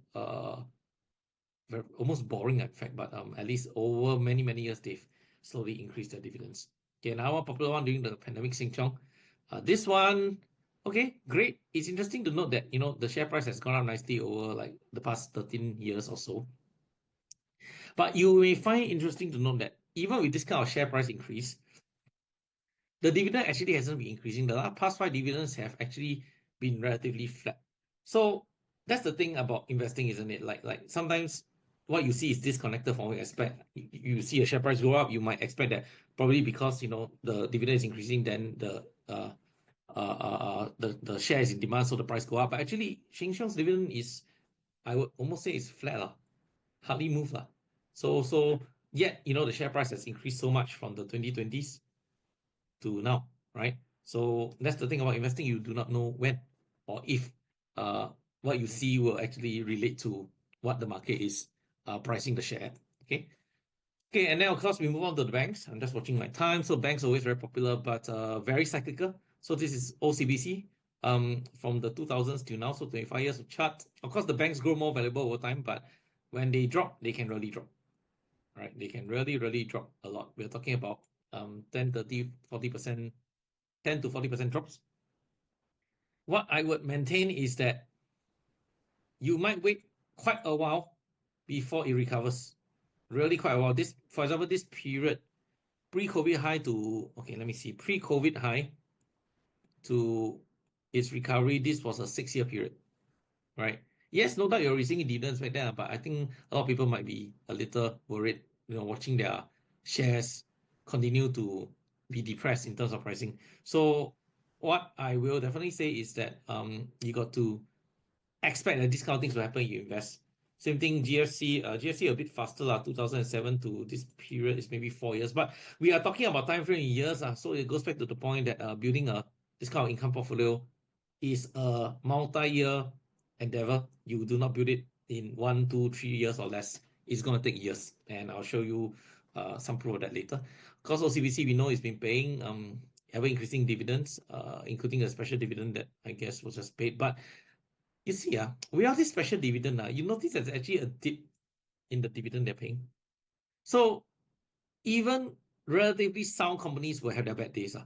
Almost boring in fact, but at least over many years they've slowly increased their dividends. Okay, now one popular one during the pandemic, Sing Chong. This one, okay, great. It's interesting to note that the share price has gone up nicely over like the past 13 years or so. But you may find interesting to note that even with this kind of share price increase, the dividend actually hasn't been increasing. The last past 5 dividends have actually been relatively flat. So that's the thing about investing, isn't it? Like sometimes what you see is disconnected from what you expect. You see a share price go up, you might expect that probably because the dividend is increasing, then the share is in demand, so the price go up. But actually, Sheng Siong's dividend is, I would almost say, is flat lah, hardly move lah. So yet the share price has increased so much from the 2020s to now, right? So that's the thing about investing. You do not know when or if what you see will actually relate to what the market is pricing the share at. Okay. Okay, and then of course we move on to the banks. I'm just watching my time. So banks are always very popular, but very cyclical. So this is OCBC from the 2000s till now, so 25 years of chart. Of course, the banks grow more valuable over time, but when they drop, they can really drop, right? They can really, really drop a lot. We're talking about 10, 30, 40%, 10 to 40% drops. What I would maintain is that you might wait quite a while before it recovers. Really quite a while. This, for example, this period pre-COVID high to, okay, let me see, pre-COVID high to its recovery, this was a 6-year period, right? Yes, no doubt you're receiving dividends back then, but I think a lot of people might be a little worried, watching their shares continue to be depressed in terms of pricing. So what I will definitely say is that you got to expect that this kind of things will happen you invest. Same thing, GFC a bit faster, 2007 to this period is maybe 4 years, but we are talking about time frame in years. So it goes back to the point that building this kind of income portfolio is a multi-year endeavor. You do not build it in 1, 2, 3 years or less. It's going to take years, and I'll show you some proof of that later. Of course, OCBC we know it's been paying ever increasing dividends, including a special dividend that I guess was just paid. But you see, without this special dividend, you notice there's actually a dip in the dividend they're paying. So even relatively sound companies will have their bad days.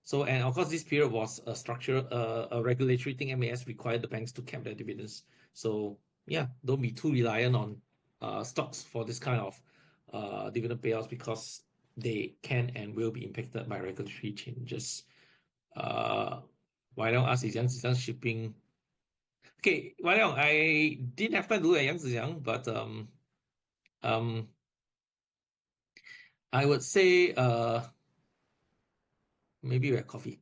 So, and of course, this period was a structure, a regulatory thing. MAS required the banks to cap their dividends. So yeah, don't be too reliant on stocks for this kind of dividend payouts because they can and will be impacted by regulatory changes. Why don't ask is Yang Zhejiang shipping? Okay, why don't I didn't have time to look at Yang Zhejiang, but um, I would say maybe we have coffee.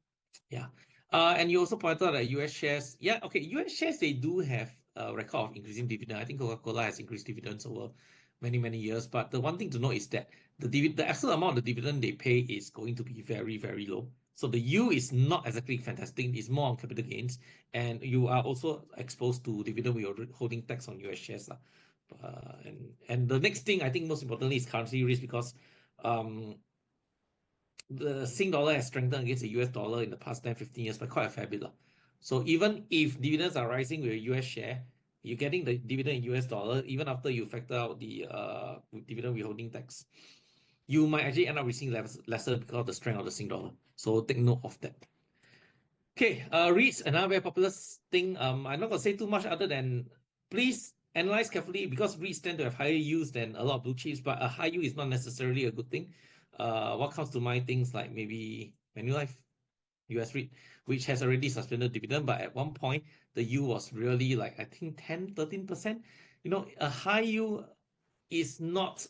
Yeah. And you also pointed out that US shares. Yeah, okay. US shares, they do have a record of increasing dividend. I think Coca-Cola has increased dividends over many, many years. But the one thing to note is that the absolute amount of the dividend they pay is going to be very, very low. So the yield is not exactly fantastic. It's more on capital gains. And you are also exposed to dividend when you're holding tax on US shares. And the next thing, I think most importantly, is currency risk because um, the Sing dollar has strengthened against the US dollar in the past 10, 15 years by quite a fair bit. So even if dividends are rising with a US share, you're getting the dividend in US dollar, even after you factor out the dividend withholding tax, you might actually end up receiving lesser because of the strength of the Sing dollar. So take note of that. Okay, REITs, another very popular thing. I'm not going to say too much other than please analyze carefully because REITs tend to have higher yields than a lot of blue chips, but a high yield is not necessarily a good thing. What comes to mind, things like maybe Manulife, US REIT, which has already suspended dividend, but at one point the yield was really like, I think 10, 13%. A high yield is not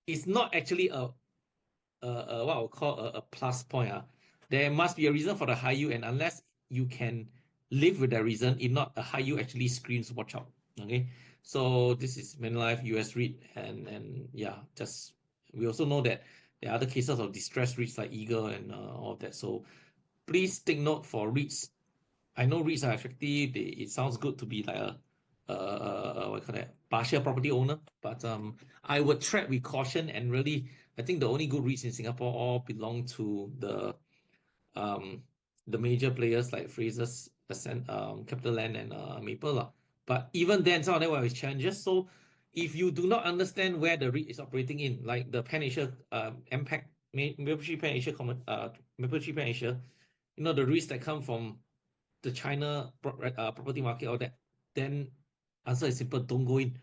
is not actually what I would call a plus point. There must be a reason for the high yield, and unless you can live with that reason, if not, a high yield actually screams watch out. Okay, so this is Manulife, US REIT, and yeah, just we also know that there are other cases of distressed REITs like Eagle and all of that. So please take note for REITs. I know REITs are effective. It sounds good to be like what you call that, partial property owner, but I would tread with caution and really, I think the only good REITs in Singapore all belong to um the major players like Frasers, Ascent, CapitaLand, and Maple lah. But even then, some of them will have challenges. So if you do not understand where the REIT is operating in, like the Pan Asia, MPAC, Maple Pan Asia, Maple Pan Asia, the REITs that come from the China property market, all that, then answer is simple: don't go in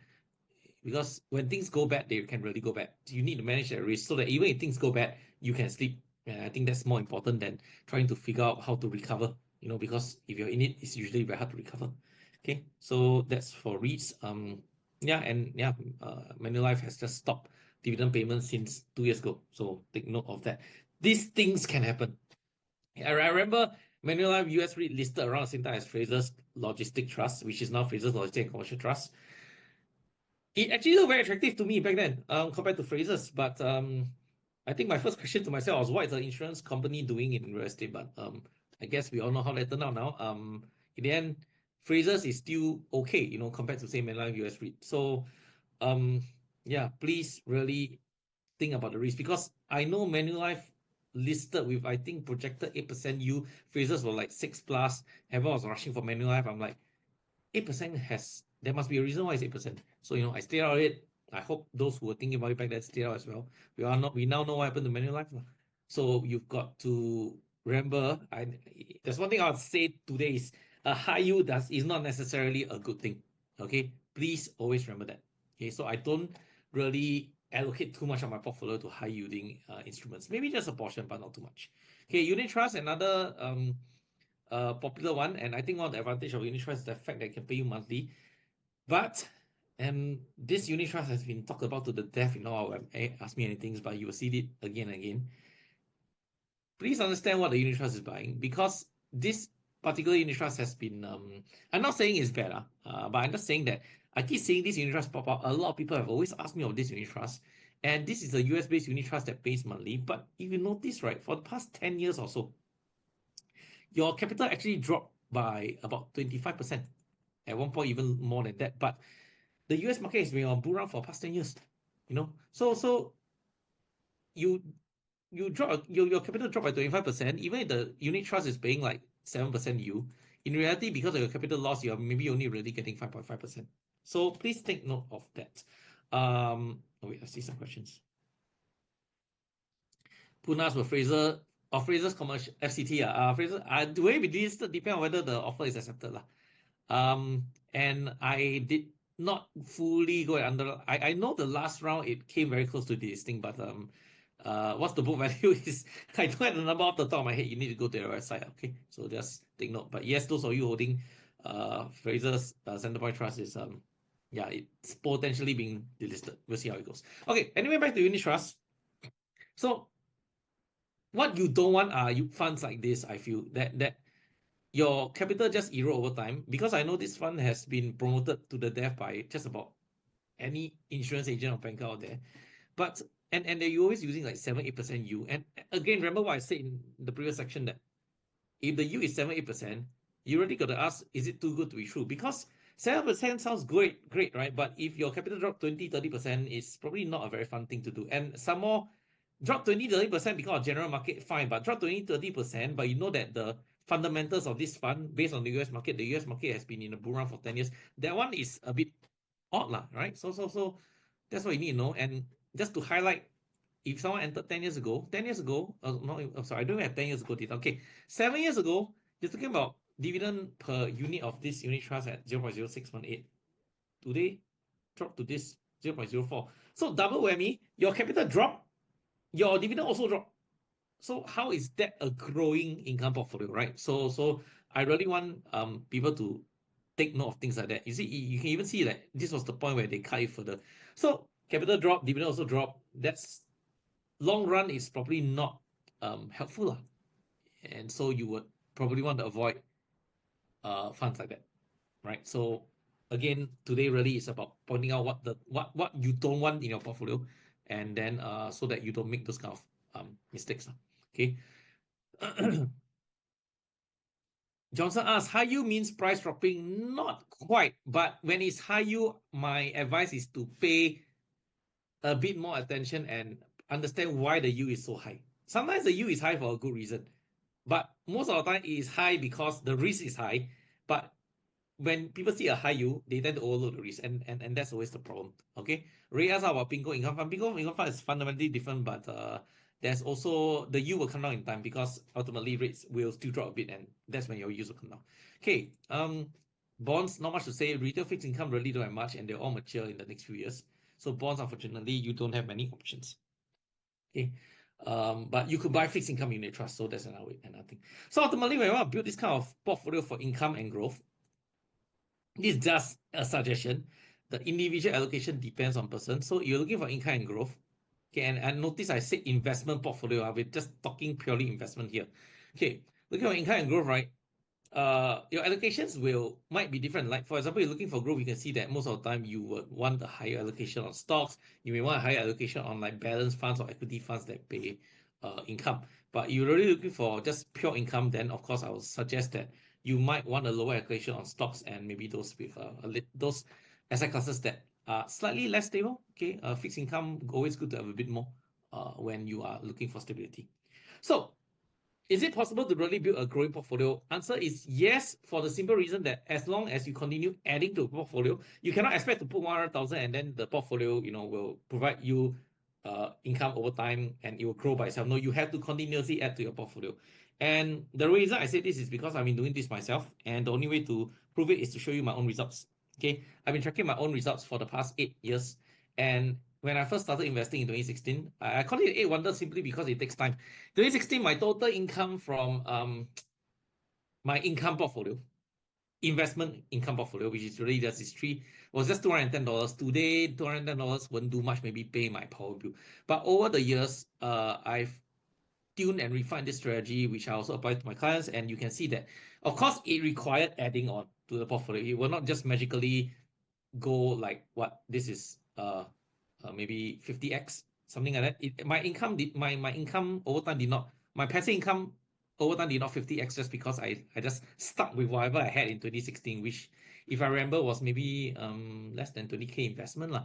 because when things go bad, they can really go bad. You need to manage that risk so that even if things go bad, you can sleep. And I think that's more important than trying to figure out how to recover. Because if you're in it, it's usually very hard to recover. Okay, so that's for REITs. Yeah, and yeah, Manulife has just stopped dividend payments since 2 years ago. So take note of that. These things can happen. I remember Manulife US REIT listed around the same time as Fraser's Logistic Trust, which is now Fraser's Logistic and Commercial Trust. It actually looked very attractive to me back then, compared to Fraser's. But I think my first question to myself was, what is the insurance company doing in real estate? But I guess we all know how that turned out now. In the end, Fraser's is still okay, compared to say Manulife US REIT. So um yeah, please really think about the risk, because I know Manulife listed with, I think, projected 8% yield. Phrases were like 6 plus. Everyone was rushing for Manulife. I'm like, 8% has, there must be a reason why it's 8%. So, you know, I stayed out of it. I hope those who were thinking about it back then stayed out as well. We now know what happened to Manulife. So you've got to remember, there's one thing I'll say today is a high yield is not necessarily a good thing. Okay, please always remember that. Okay, so I don't really allocate too much of my portfolio to high yielding instruments. Maybe just a portion, but not too much. Okay, unit trust, another popular one, and I think one of the advantage of unit trust is the fact that it can pay you monthly. But this unit trust has been talked about to the death in all our Ask Me Anything, but you will see it again and again. Please understand what the unit trust is buying, because this particular unit trust has been, I'm not saying it's bad, but I'm just saying that I keep seeing this unit trust pop up. A lot of people have always asked me of this unit trust, and this is a US based unit trust that pays monthly. But if you notice, right, for the past 10 years or so, your capital actually dropped by about 25%. At one point, even more than that. But the US market has been on bull run for past 10 years. You know, so you drop your capital drop by 25%, even if the unit trust is paying like 7% yield, in reality, because of your capital loss, you're maybe only really getting 5.5%. So please take note of that. Wait, I see some questions. Punas with Fraser or Fraser's commercial FCT. Fraser, the way we listed depend on whether the offer is accepted. And I did not fully go under. I know the last round it came very close to this thing, but what's the book value is I don't have the number off the top of my head. You need to go to their website. Okay, so just take note. But yes, those of you holding Fraser's Centerpoint Trust is yeah, it's potentially being delisted. We'll see how it goes. Okay, anyway, back to unit trust. So what you don't want are you funds like this. I feel that your capital just erode over time, because I know this fund has been promoted to the death by just about any insurance agent or banker out there. But and they're always using like 7-8% yield. And again, remember what I said in the previous section, that if the yield is 7-8%, you really got to ask, is it too good to be true? Because 7% sounds great, right? But if your capital drop 20-30%, it's probably not a very fun thing to do. And some more, drop 20-30% because of general market, fine, but drop 20-30%, but you know that the fundamentals of this fund based on the US market, the US market has been in a bull run for 10 years. That one is a bit odd, lah, right? So that's what you need to know. And just to highlight, if someone entered 10 years ago, 10 years ago, no, I'm sorry, I don't have 10 years ago data. Okay, 7 years ago, you're talking about dividend per unit of this unit trust at 0.0618. Today, drop to this 0.04. So double whammy, your capital drop, your dividend also drop. So how is that a growing income portfolio, right? So I really want people to take note of things like that. You see, you can even see that this was the point where they cut it further. So capital drop, dividend also drop. That's long run is probably not helpful, and so you would probably want to avoid funds like that, right? So again, today really is about pointing out what you don't want in your portfolio, and then so that you don't make those kind of mistakes. Okay. Johnson asks, high yield means price dropping? Not quite, but when it's high yield, my advice is to pay a bit more attention and understand why the yield is so high. Sometimes the yield is high for a good reason, but most of the time it is high because the risk is high. But when people see a high yield, they tend to overload the risk, and that's always the problem. Okay. Ray asked about Pingo income fund. Pingo income fund is fundamentally different, but there's also the yield will come down in time because ultimately rates will still drop a bit, and that's when your yields will come down. Okay. Bonds, not much to say. Retail fixed income really don't have much, and they're all mature in the next few years. So bonds, unfortunately, you don't have many options. Okay. But you could buy fixed income unit trust, so that's another thing. So ultimately, when you want to build this kind of portfolio for income and growth, this is just a suggestion. The individual allocation depends on person. So you're looking for income and growth. Okay, and notice I said investment portfolio. We're just talking purely investment here. Okay, looking for income and growth, right? Your allocations might be different. Like for example, you're looking for growth, you can see that most of the time you would want a higher allocation on stocks. You may want a higher allocation on like balance funds or equity funds that pay income. But you're really looking for just pure income, then of course I would suggest that you might want a lower allocation on stocks and maybe those with those asset classes that Slightly less stable. Okay, fixed income, always good to have a bit more when you are looking for stability. So, is it possible to really build a growing portfolio? Answer is yes, for the simple reason that as long as you continue adding to a portfolio, you cannot expect to put 100,000 and then the portfolio, will provide you income over time and it will grow by itself. No, you have to continuously add to your portfolio. And the reason I say this is because I've been doing this myself, and the only way to prove it is to show you my own results. Okay, I've been tracking my own results for the past 8 years, and when I first started investing in 2016, I call it 8 wonders simply because it takes time. 2016, my total income from my income portfolio, investment income portfolio, which is really just history, was just $210. Today, $210 won't do much, maybe pay my power bill. But over the years, I've tuned and refined this strategy, which I also apply to my clients. And you can see that, of course, it required adding on to the portfolio. It will not just magically go like what this is maybe 50x, something like that. My income did my income over time did not, my passive income over time did not 50x just because I just stuck with whatever I had in 2016, which if I remember was maybe less than 20K investment lah.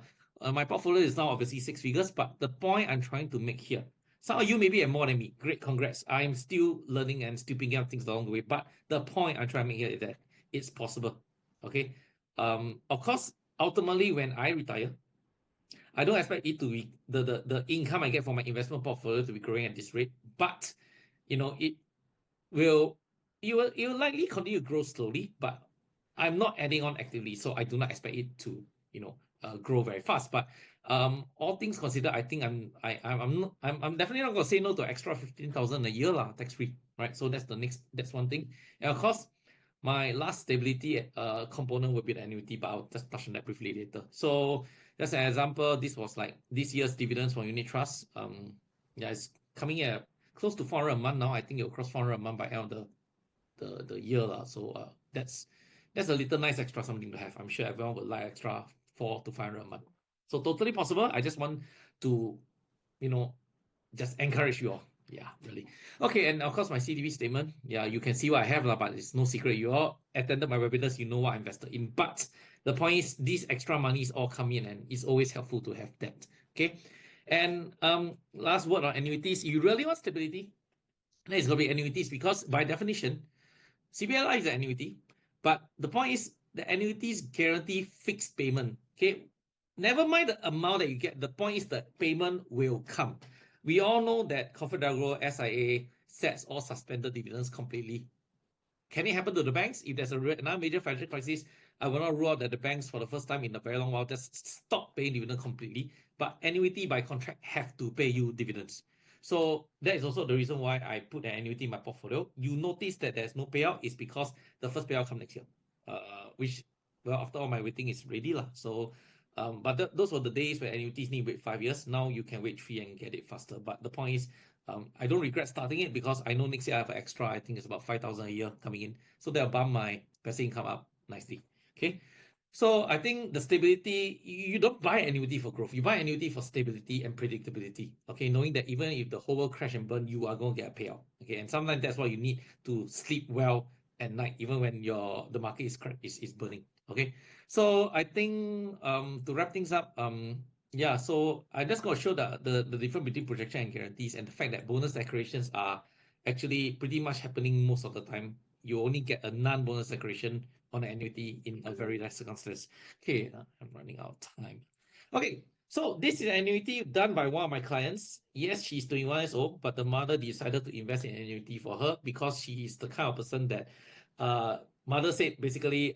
My portfolio is now obviously 6 figures, but the point I'm trying to make here, some of you maybe have more than me. Great, congrats. I'm still learning and still picking up things along the way. But the point I'm trying to make here is that it's possible. Okay. Of course, ultimately, when I retire, I don't expect it to be the income I get from my investment portfolio to be growing at this rate, but it will it will likely continue to grow slowly, but I'm not adding on actively, so I do not expect it to grow very fast. But all things considered, I think I'm definitely not going to say no to extra 15,000 a year lah, tax free, right? So that's one thing, and of course. My last stability component will be the annuity, but I'll just touch on that briefly later. So, just an example, this was like this year's dividends from unit trust. Yeah, it's coming at close to 400 a month now. I think it'll cross 400 a month by end of the year lah. So that's a little nice extra something to have. I'm sure everyone would like extra 400 to 500 a month. So totally possible. I just want to just encourage you all. Yeah, really. Okay, and of course my CDV statement. Yeah, you can see what I have lah, but it's no secret. You all attended my webinars, you know what I invested in. But the point is, this extra money is all coming in, and it's always helpful to have that. Okay, and last word on annuities. You really want stability? Then it's gonna be annuities because by definition, CPLI is an annuity. But the point is, the annuities guarantee fixed payment. Okay, never mind the amount that you get. The point is that payment will come. We all know that ComfortDelGro, SIA sets all suspended dividends completely. Can it happen to the banks? If there's another major financial crisis, I will not rule out that the banks, for the first time in a very long while, just stop paying dividend completely. But annuity by contract have to pay you dividends. So that is also the reason why I put an annuity in my portfolio. You notice that there's no payout is because the first payout comes next year, which, well, after all, my waiting is ready lah. So, but those were the days where annuities need to wait 5 years. Now you can wait 3 and get it faster. But the point is, I don't regret starting it because I know next year I have an extra. I think it's about 5,000 a year coming in, so that'll bump my passive income up nicely. Okay. So I think the stability, you don't buy annuity for growth. You buy annuity for stability and predictability. Okay, knowing that even if the whole world crash and burn, you are going to get a payout. Okay, and sometimes that's why you need to sleep well at night, even when the market is burning. Okay, so I think to wrap things up, yeah, so I'm just going to show the difference between projection and guarantees, and the fact that bonus declarations are actually pretty much happening most of the time. You only get a non-bonus declaration on an annuity in a very rare circumstance. Okay, I'm running out of time. Okay, so this is an annuity done by one of my clients. Yes, she's 21 years old, but the mother decided to invest in annuity for her because she is the kind of person that mother said basically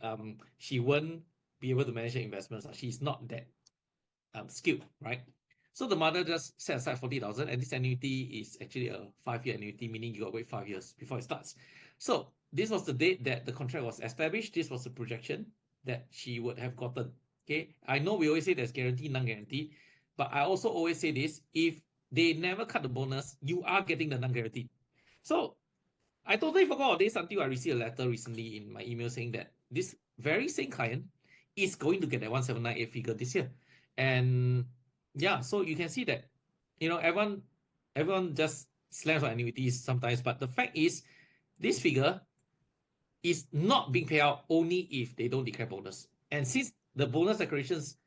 she won't be able to manage her investments. She's not that skilled, right? So the mother just set aside 40,000, and this annuity is actually a 5-year annuity, meaning you got to wait 5 years before it starts. So this was the date that the contract was established. This was the projection that she would have gotten. Okay, I know we always say there's guaranteed, non-guaranteed, but I also always say this: if they never cut the bonus, you are getting the non-guaranteed. So I totally forgot about this until I received a letter recently in my email saying that this very same client is going to get that 1798 figure this year. And yeah, so you can see that, everyone just slams on annuities sometimes, but the fact is, this figure is not being paid out only if they don't declare bonus. And since the bonus declarations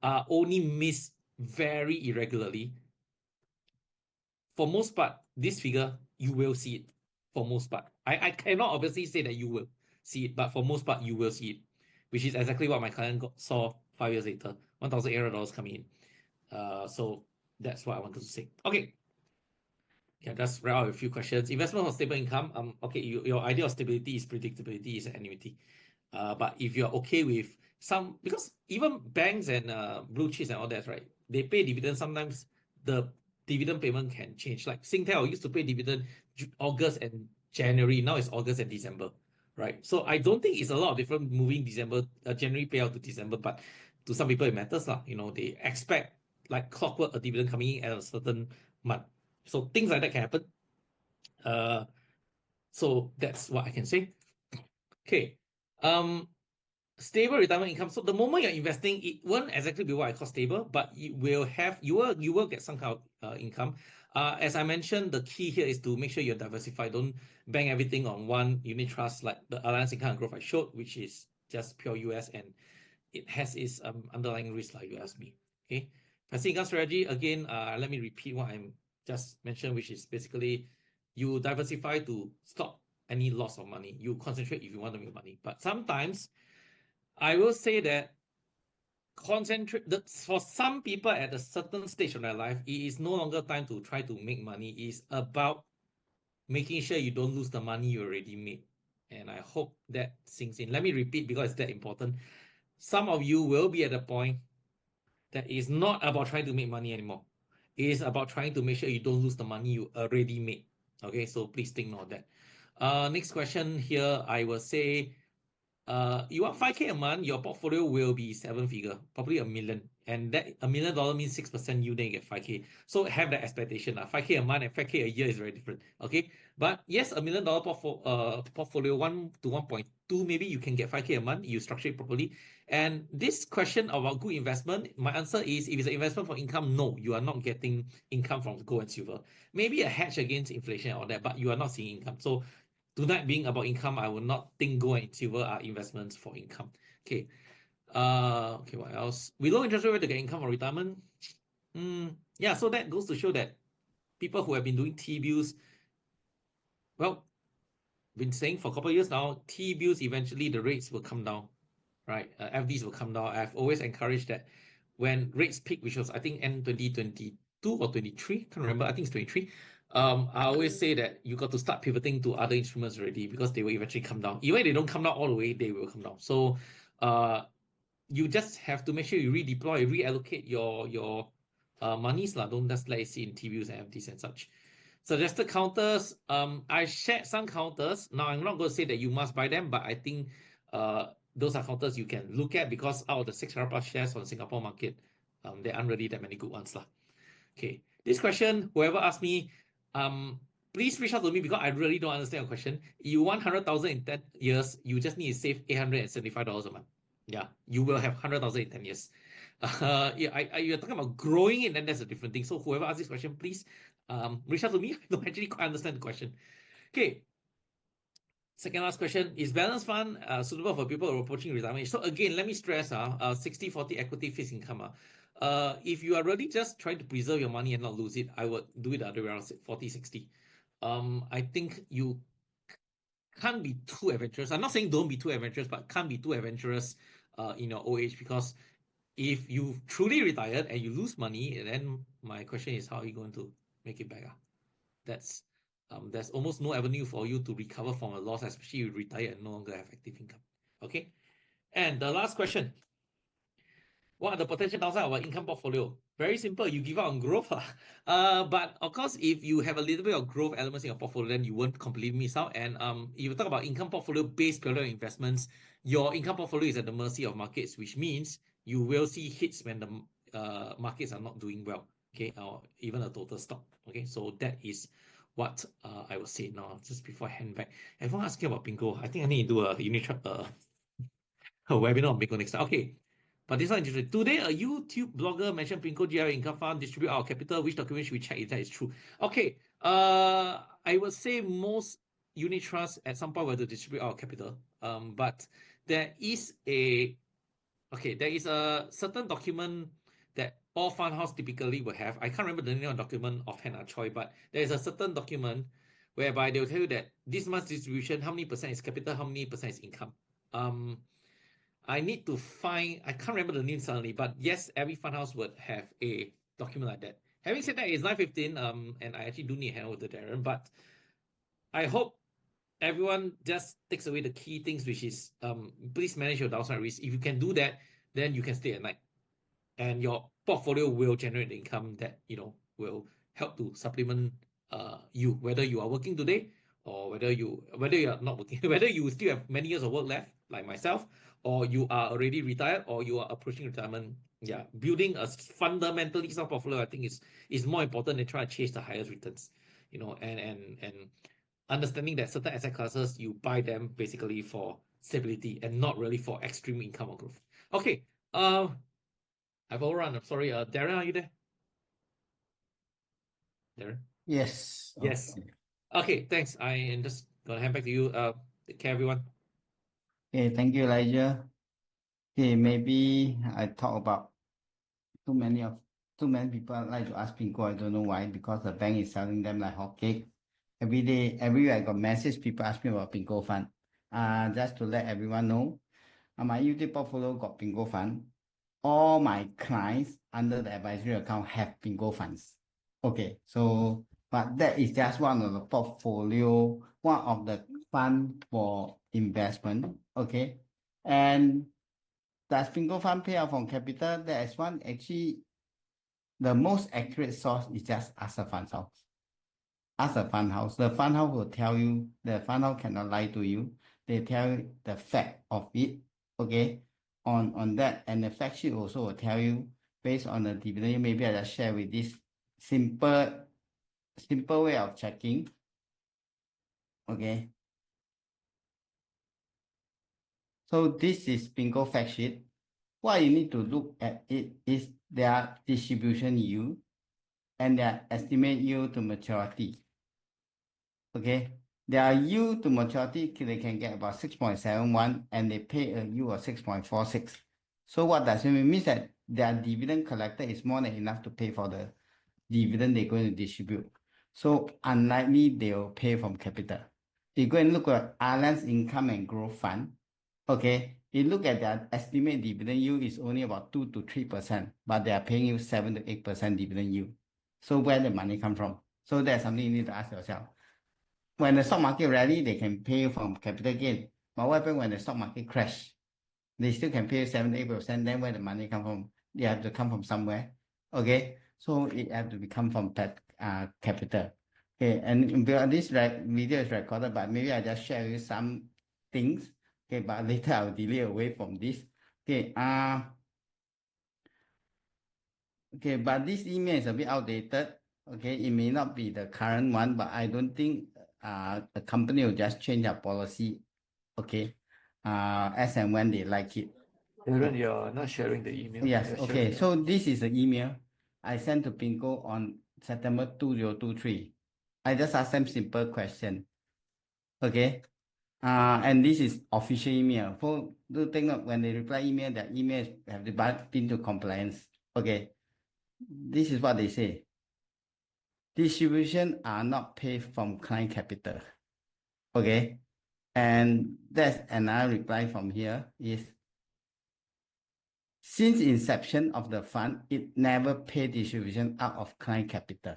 are only missed very irregularly. For most part, this figure, you will see it for most part. I cannot obviously say that you will see it, but for most part, you will see it, which is exactly what my client saw 5 years later, $1,800 coming in. So that's what I wanted to say. Okay. Yeah, just wrap up a few questions. Investment for stable income. Okay, your idea of stability is predictability, is annuity. But if you're okay with some, because even banks and blue chips and all that, right? They pay dividends. Sometimes the dividend payment can change. Like Singtel used to pay dividend August and January. Now it's August and December, right? So I don't think it's a lot of different moving January payout to December, but to some people it matters lah. They expect like clockwork a dividend coming in at a certain month. So things like that can happen. So that's what I can say. Okay. Stable retirement income. So the moment you're investing, it won't exactly be what I call stable, but you will get some kind of income. As I mentioned, the key here is to make sure you're diversified. Don't bank everything on one unit trust like the Alliance Income and Growth I showed, which is just pure US, and it has its underlying risk, like you asked me. Okay. Passive income strategy, again, let me repeat what I just mentioned, which is basically you diversify to stop any loss of money. You concentrate if you want to make money. But sometimes I will say that for some people at a certain stage of their life, it is no longer time to try to make money. It's about making sure you don't lose the money you already made. And I hope that sinks in. Let me repeat because it's that important. Some of you will be at a point that is not about trying to make money anymore. It is about trying to make sure you don't lose the money you already made. Okay, so please take note of that. Next question here, I will say you want 5K a month, your portfolio will be seven figure, probably $1 million. And that $1 million means 6% you then get 5K. So have that expectation. 5K a month and 5K a year is very different. Okay. But yes, $1 million portfolio 1 to 1.2, maybe you can get 5K a month, you structure it properly. And this question about good investment, my answer is if it's an investment for income, no, you are not getting income from gold and silver. Maybe a hedge against inflation or that, but you are not seeing income. So tonight being about income, I will not think gold and silver are investments for income. Okay. Okay, what else? With low interest rate to get income for retirement. Yeah, so that goes to show that people who have been doing T-bills, well, been saying for a couple of years now, T-bills eventually the rates will come down, right? FDs will come down. I've always encouraged that when rates peak, which was I think end 2022 or 23, can't remember. I think it's 23. I always say that you got to start pivoting to other instruments already because they will eventually come down. Even if they don't come down all the way, they will come down. So you just have to make sure you redeploy, reallocate your monies lah. Don't just let it sit in T-bills and FDs and such. Suggested counters. I shared some counters. Now I'm not going to say that you must buy them, but I think those are counters you can look at because out of the 600 plus shares on the Singapore market, there aren't really that many good ones lah. Okay, this question, whoever asked me, please reach out to me because I really don't understand your question. You want 100,000 in 10 years, you just need to save $875 a month. Yeah, you will have 100,000 in 10 years. Yeah, you're talking about growing it, then that's a different thing. So whoever asked this question, please reach out to me. I don't actually quite understand the question. Okay. Second last question, is balance fund suitable for people who are approaching retirement? So again, let me stress 60-40 equity fixed income. If you are really just trying to preserve your money and not lose it, I would do it the other way around, 40-60. I think you can't be too adventurous. I'm not saying don't be too adventurous, but can't be too adventurous in your old age because if you truly retired and you lose money, then my question is how are you going to make it back? That's there's almost no avenue for you to recover from a loss, especially if you retire and no longer have active income. Okay. And the last question. What are the potential downside of our income portfolio? Very simple. You give out on growth. But of course, if you have a little bit of growth elements in your portfolio, then you won't completely miss out. And if you talk about income portfolio based purely on investments, your income portfolio is at the mercy of markets, which means you will see hits when the markets are not doing well. Okay, or even a total stop. Okay, so that is what I will say now. Just before I hand back, everyone asking about bingo. I think I need to do a a webinar on bingo next time. Okay. But this one is interesting. Today, a YouTube blogger mentioned Pinko GRA Income Fund distribute our capital. Which document should we check if that is true? Okay. I would say most unit trusts at some point will to distribute our capital. But there is a Okay, there is a certain document that all fund house typically will have. I can't remember the name of the document offhand, Choi, but there is a certain document whereby they will tell you that this month's distribution, how many percent is capital, how many percent is income. Um, I need to find, I can't remember the name suddenly, but yes, every fund house would have a document like that. Having said that, it's 9:15, and I actually do need to hand over to Darren, but I hope everyone just takes away the key things, which is please manage your downside risk. If you can do that, then you can stay at night, and your portfolio will generate the income that will help to supplement you, whether you are working today or whether you are not working, whether you still have many years of work left, like myself, or you are already retired or you are approaching retirement. Yeah, building a fundamentally sound portfolio, I think is more important than trying to chase the highest returns. And understanding that certain asset classes you buy them basically for stability and not really for extreme income or growth. Okay, I've overrun. I'm sorry. Darren, are you there? Darren? Yes. Yes. Okay. Okay, thanks. I am just gonna hand back to you. Take care, everyone. Okay. Thank you, Elijah. Okay. Maybe I talk about too many people like to ask Pinko. I don't know why, because the bank is selling them like hotcake. Every day, everywhere I got message, people ask me about Pinko fund. Just to let everyone know, my YouTube portfolio got Pinko fund. All my clients under the advisory account have Pinko funds. Okay, so but that is just one of the portfolio, one of the fund for investment. Okay, and does Pinko fund pay out from capital? There is one actually. The most accurate source is just ask a fund house. Ask a fund house. The fund house will tell you, the fund house cannot lie to you. They tell you the fact of it, okay, on that. And the fact sheet also will tell you based on the dividend. Maybe I just share with this simple way of checking, okay. So this is Bingo fact sheet. What you need to look at it is their distribution yield and their estimate yield to maturity. Okay, their yield to maturity, they can get about 6.71 and they pay a yield of 6.46. So what does it mean? It means that their dividend collected is more than enough to pay for the dividend they're going to distribute. So unlikely they will pay from capital. You go and look at Ireland's income and growth fund. Okay, you look at their estimate dividend yield is only about 2 to 3%, but they are paying you 7 to 8% dividend yield. So where the money come from? So that's something you need to ask yourself. When the stock market rally, they can pay you from capital gain. But what happens when the stock market crash? They still can pay you 7 to 8%. Then where the money come from? They have to come from somewhere. Okay, so it have to become from capital. Okay, and this video is recorded, but maybe I just share with you some things. Okay, but later I'll delay away from this. Okay, okay, but this email is a bit outdated. Okay, it may not be the current one, but I don't think the company will just change their policy. Okay, as and when they like it. Darren, you're not sharing the email. Yes. You're Okay. sharing So this is the email I sent to Pinko on September 2023. I just asked them simple question. Okay. And this is official email. For do take note when they reply email, that emails have to been to compliance. Okay. This is what they say. Distribution are not paid from client capital. Okay. And that's another reply from here is since inception of the fund, it never paid distribution out of client capital.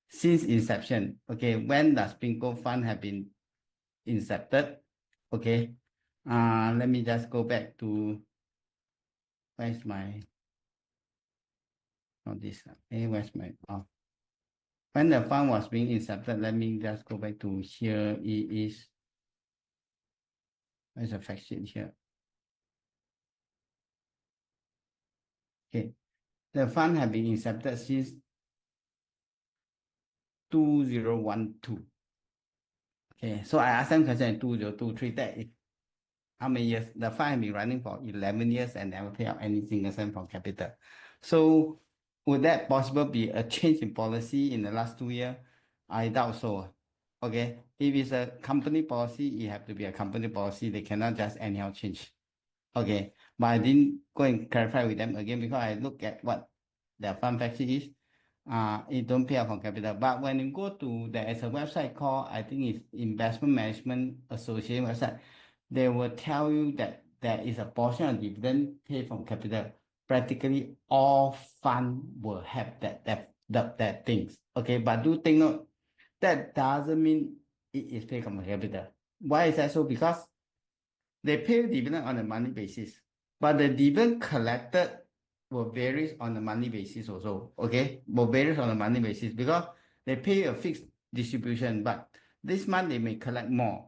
Since inception, okay, when does Pinko fund have been incepted? Okay. Let me just go back to where's my this. Where's my when the fund was being incepted, let me just go back to here. It is where's the fact sheet here? Okay. The fund have been incepted since 2012. Okay, so I asked them question in 2023 that if how many years the fund have been running for 11 years and never pay out any single cent from capital. So would that possible be a change in policy in the last 2 years? I doubt so. Okay, if it's a company policy, it have to be a company policy. They cannot just anyhow change. Okay, but I didn't go and clarify with them again because I look at what their fund fact sheet is. It don't pay out from capital. But when you go to, there is a website called, I think it's Investment Management Association website, they will tell you that there is a portion of dividend paid from capital. Practically all fund will have that things. Okay, but do take note, that doesn't mean it is paid from capital. Why is that so? Because they pay dividend on a monthly basis, but the dividend collected will vary on a monthly basis also. Okay, will vary on a monthly basis because they pay a fixed distribution, but this month they may collect more.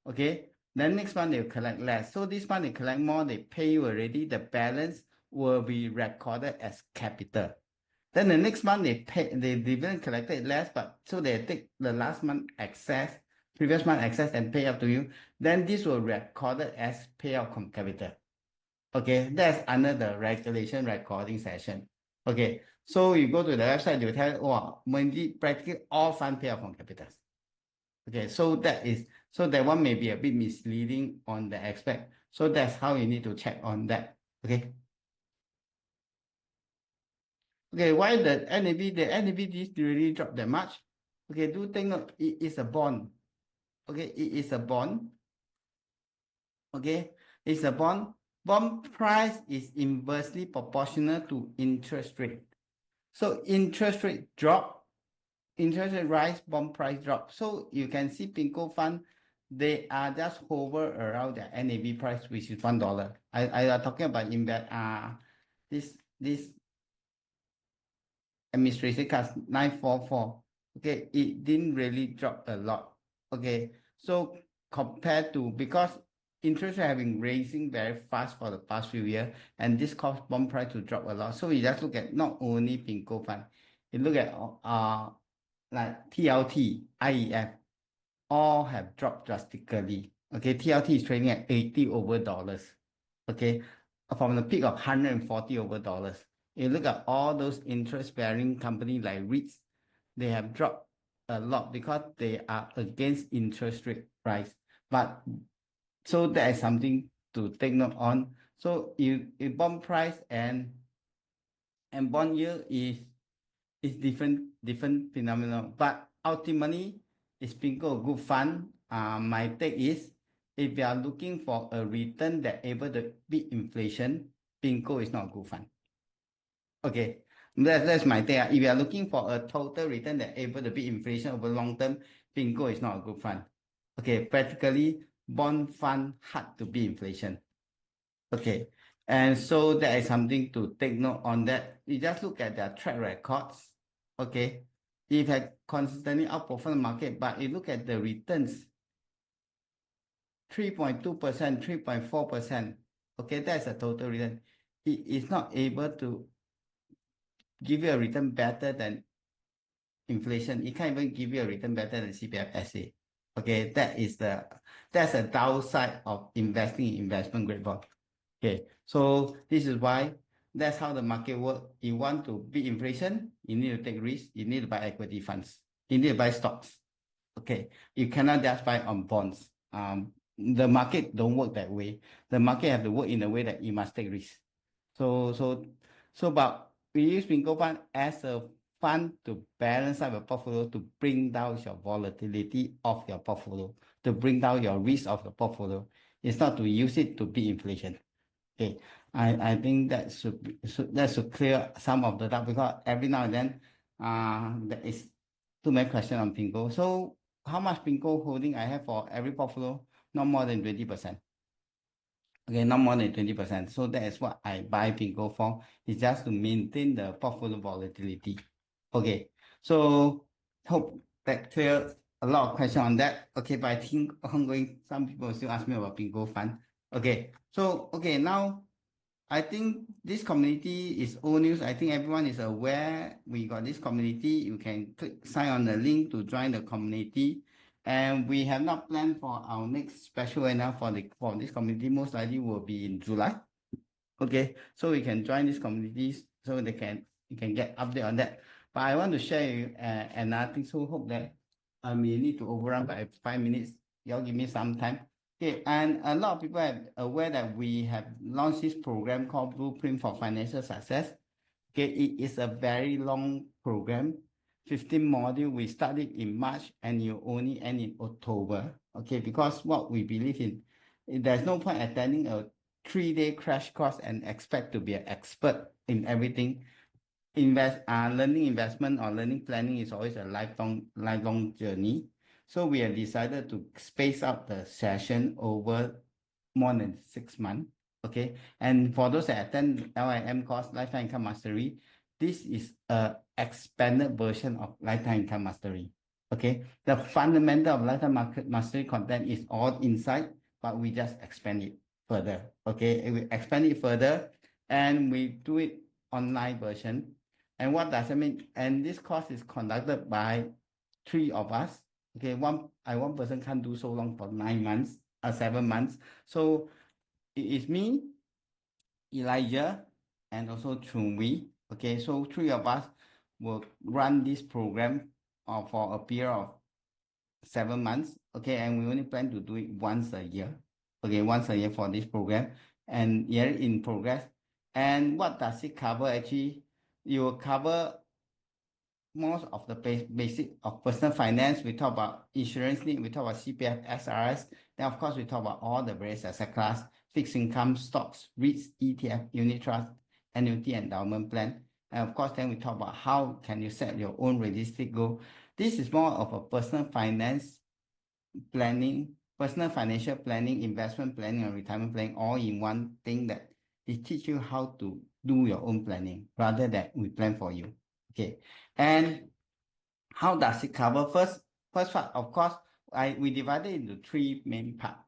Okay, then next month they'll collect less. So this month they collect more, they pay you already. The balance will be recorded as capital. Then the next month they pay, the dividend collected less, but so they take the last month excess, previous month excess and pay up to you. Then this will recorded as payout from capital. Okay, that's under the regulation recording session. Okay, so you go to the website, they will tell you, oh, practically all fund payout from capital. Okay, so that one may be a bit misleading on the aspect. So that's how you need to check on that. Okay. Okay, why the NAV did really drop that much? Okay, do take note, it is a bond. Okay, it is a bond. Okay, it's a bond. Bond price is inversely proportional to interest rate. So interest rate drop, interest rate rise, bond price drop. So you can see PIMCO fund, they are just hover around the NAV price, which is $1. I am talking about this administration cost 944. Okay, it didn't really drop a lot. Okay, so compared to, because interest rate have been raising very fast for the past few years, and this caused bond price to drop a lot. So you just look at not only PIMCO fund, you look at like TLT, IEF, all have dropped drastically. Okay, TLT is trading at 80 over dollars. Okay, from the peak of 140 over dollars. You look at all those interest-bearing companies like REITs, they have dropped a lot because they are against interest rate rise. But so that is something to take note on. So if bond price and bond yield is different phenomenon. But ultimately, is PIMCO a good fund? My take is, if you are looking for a return that able to beat inflation, PIMCO is not a good fund. Okay, that's my take. If you are looking for a total return that able to beat inflation over long term, PIMCO is not a good fund. Okay, practically bond fund hard to beat inflation. Okay, and so that is something to take note on that. You just look at their track records. Okay, it had consistently outperformed the market, but you look at the returns, 3.2%, 3.4%. Okay, that's a total return. It is not able to give you a return better than inflation. It can't even give you a return better than CPF SA. Okay, that's a downside of investing in investment grade bond. Okay, so this is why that's how the market works. You want to beat inflation, you need to take risk, you need to buy equity funds, you need to buy stocks. Okay, you cannot just buy on bonds. The market don't work that way. The market have to work in a way that you must take risk. But we use PIMCO fund as a fund to balance out your portfolio, to bring down your volatility of your portfolio, to bring down your risk of the portfolio. It's not to use it to beat inflation. Okay, I think that should clear some of the doubt, because every now and then there is too many questions on PIMCO. So how much PIMCO holding I have for every portfolio? Not more than 20%. Okay, not more than 20%. So that is what I buy PIMCO for. It's just to maintain the portfolio volatility. Okay, so hope that clears a lot of questions on that. Okay, but I think ongoing, some people still ask me about PIMCO fund. Okay, so now I think this community is old news. I think everyone is aware we got this community. You can sign on the link to join the community. And we have not planned for our next special webinar for this community. Most likely will be in July. Okay, so we can join these communities so you can get update on that. But I want to share another thing. So hope that I may need to overrun by 5 minutes. Y'all give me some time. Okay, and a lot of people are aware that we have launched this program called Blueprint for Financial Success. Okay, it is a very long program, 15 module. We started in March and you only end in October. Okay, because what we believe in, there's no point attending a 3-day crash course and expect to be an expert in everything. Learning investment or learning planning is always a lifelong journey. So we have decided to space out the session over more than 6 months. Okay, and for those that attend LIM course, Lifetime Income Mastery, this is a expanded version of Lifetime Income Mastery. Okay, the fundamental of Lifetime Mastery content is all inside, but we just expand it further. Okay, we expand it further, and we do it online version. And what does it mean? And this course is conducted by 3 of us. Okay, one person can't do so long for 9 months or 7 months. So it is me, Elijah, and also Chung Wei. Okay, so 3 of us will run this program for a period of 7 months. Okay, and we only plan to do it once a year. Okay, once a year for this program, and year in progress. And what does it cover? Actually, you will cover most of the basic of personal finance. We talk about insurance need, we talk about CPF, SRS. Then of course we talk about all the various asset class, fixed income, stocks, REITs, ETF, unit trust, annuity, endowment plan. And of course then we talk about how can you set your own realistic goal. This is more of a personal finance planning, personal financial planning, investment planning, and retirement planning all in one thing, that it teach you how to do your own planning rather than we plan for you. Okay, and how does it cover? First part, of course, we divided into 3 main parts.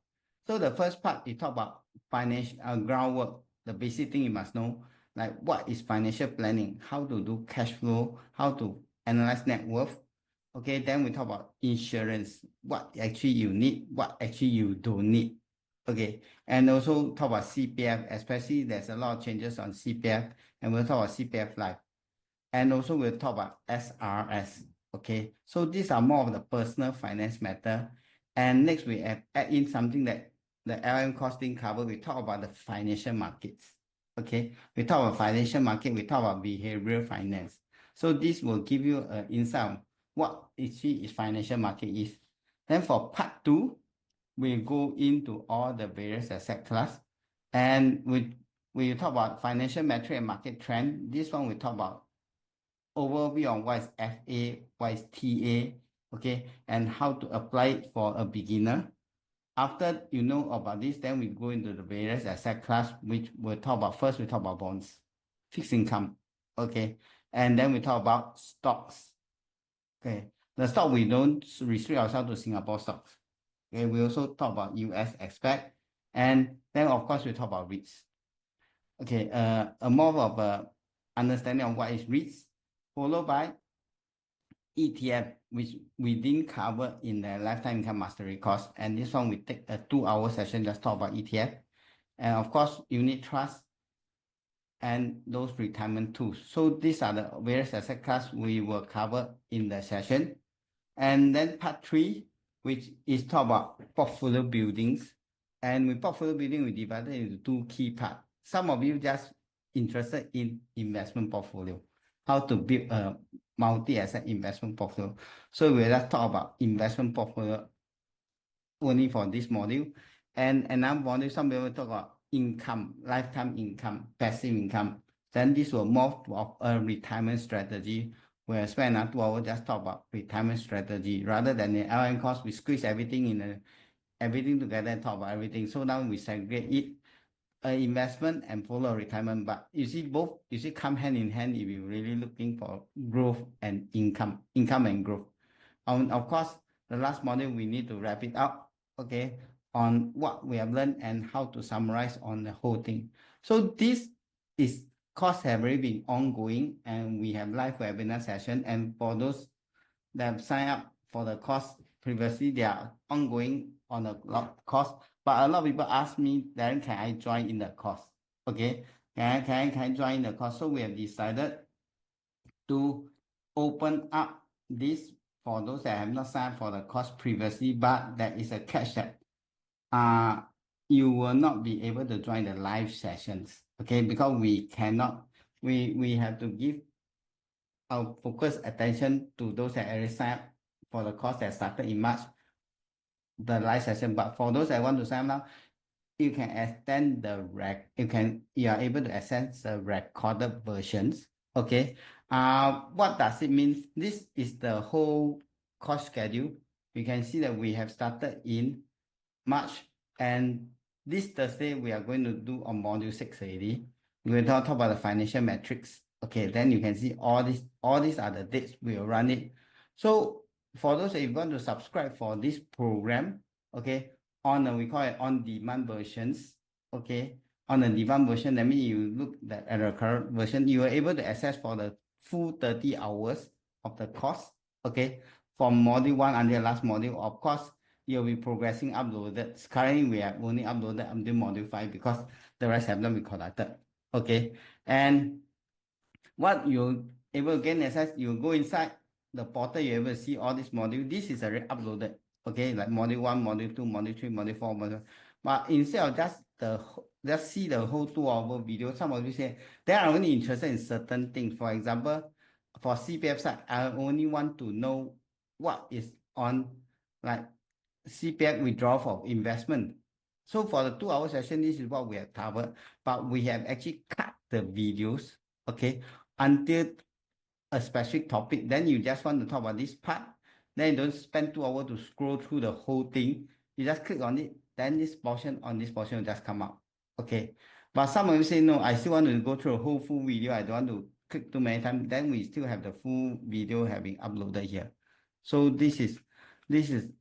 So the first part, we talk about financial groundwork, the basic thing you must know, like what is financial planning, how to do cash flow, how to analyze net worth. Okay, then we talk about insurance, what actually you need, what actually you don't need. Okay, and also talk about CPF, especially there's a lot of changes on CPF, and we'll talk about CPF Life. And also we'll talk about SRS. Okay, so these are more of the personal finance matter. And next we add in something that the LM course didn't cover. We talk about the financial markets. Okay, we talk about financial market, we talk about behavioral finance. So this will give you an insight on what is financial market is. Then for part 2, we go into all the various asset class, and we talk about financial metric and market trend. This one we talk about overview on what is FA, what is TA, okay, and how to apply it for a beginner. After you know about this, then we go into the various asset class, which we'll talk about. First, we talk about bonds, fixed income, okay, and then we talk about stocks. Okay, the stock, we don't restrict ourselves to Singapore stocks. Okay, we also talk about US aspect, and then of course we talk about REITs. Okay, a more of a understanding of what is REITs, followed by ETF, which we didn't cover in the Lifetime Income Mastery course. And this one we take a 2-hour session just talk about ETF. And of course, unit trust and those retirement tools. So these are the various asset class we will cover in the session. And then part 3, which is talk about portfolio buildings. And with portfolio building, we divided into 2 key parts. Some of you just interested in investment portfolio, how to build a multi-asset investment portfolio. So we'll just talk about investment portfolio only for this module. And another module, some people talk about income, lifetime income, passive income. Then this will move to a retirement strategy. We'll spend another 2 hours just talk about retirement strategy. Rather than the LM course, we squeeze everything everything together and talk about everything. So now we segregate it, investment and follow retirement. But you see both, come hand in hand if you're really looking for growth and income and growth. Of course, the last module we need to wrap it up, okay, on what we have learned and how to summarize on the whole thing. So this course have already been ongoing, and we have live webinar session. And for those that have signed up for the course previously, they are ongoing on the course. But a lot of people ask me, Darren, can I join in the course? Okay, can I join in the course? So we have decided to open up this for those that have not signed up for the course previously, but there is a catch that you will not be able to join the live sessions, okay? Because we cannot, we have to give our focus attention to those that already signed up for the course that started in March, the live session. But for those that want to sign up now, you can extend the you are able to access the recorded versions. Okay. What does it mean? This is the whole course schedule. You can see that we have started in March, and this Thursday we are going to do on module 6 already. We're going to talk about the financial metrics. Okay, then you can see all these are the dates we will run it. So for those that you want to subscribe for this program, okay, we call it on-demand versions. Okay, on the demand version, that means you look at the current version, you are able to access for the full 30 hours of the course. Okay, from module 1 until last module. Of course, you'll be progressing uploaded. Currently, we have only uploaded until module 5 because the rest have not been collected. Okay, and what you able to gain access, you go inside the portal, you're able to see all this module. This is already uploaded. Okay, like module 1, module 2, module 3, module 4, module. But instead of just see the whole 2-hour video, some of you say they are only interested in certain things. For example, for CPF side, I only want to know what is on like CPF withdrawal for investment. So for the 2-hour session, this is what we have covered, but we have actually cut the videos, okay, until a specific topic. Then you just want to talk about this part. Then you don't spend 2 hours to scroll through the whole thing. You just click on it. Then this portion will just come out. Okay. But some of you say, no, I still want to go through a whole full video. I don't want to click too many times. Then we still have the full video having uploaded here. So this is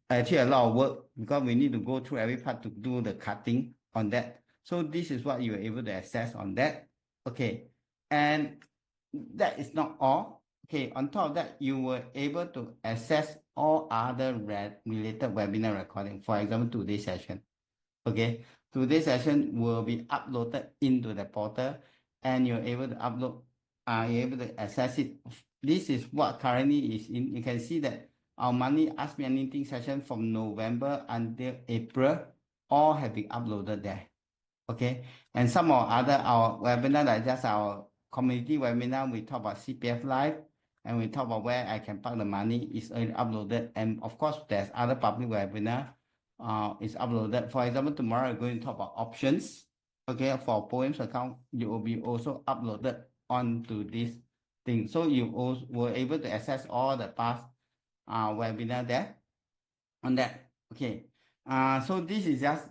actually a lot of work because we need to go through every part to do the cutting on that. So this is what you're able to access on that. Okay. And that is not all. Okay, on top of that, you were able to access all other related webinar recording. For example, today's session. Okay, today's session will be uploaded into the portal, and you're able to you're able to access it. This is what currently is in. You can see that our Money Ask Me Anything session from November until April all have been uploaded there. Okay, and some of our webinar, like just our community webinar, we talk about CPF Live, and we talk about where I can park the money is already uploaded. And of course, there's other public webinar is uploaded. For example, tomorrow we're going to talk about options. Okay, for Poems account, it will be also uploaded onto this thing. So you also were able to access all the past webinar there on that. Okay, so this is just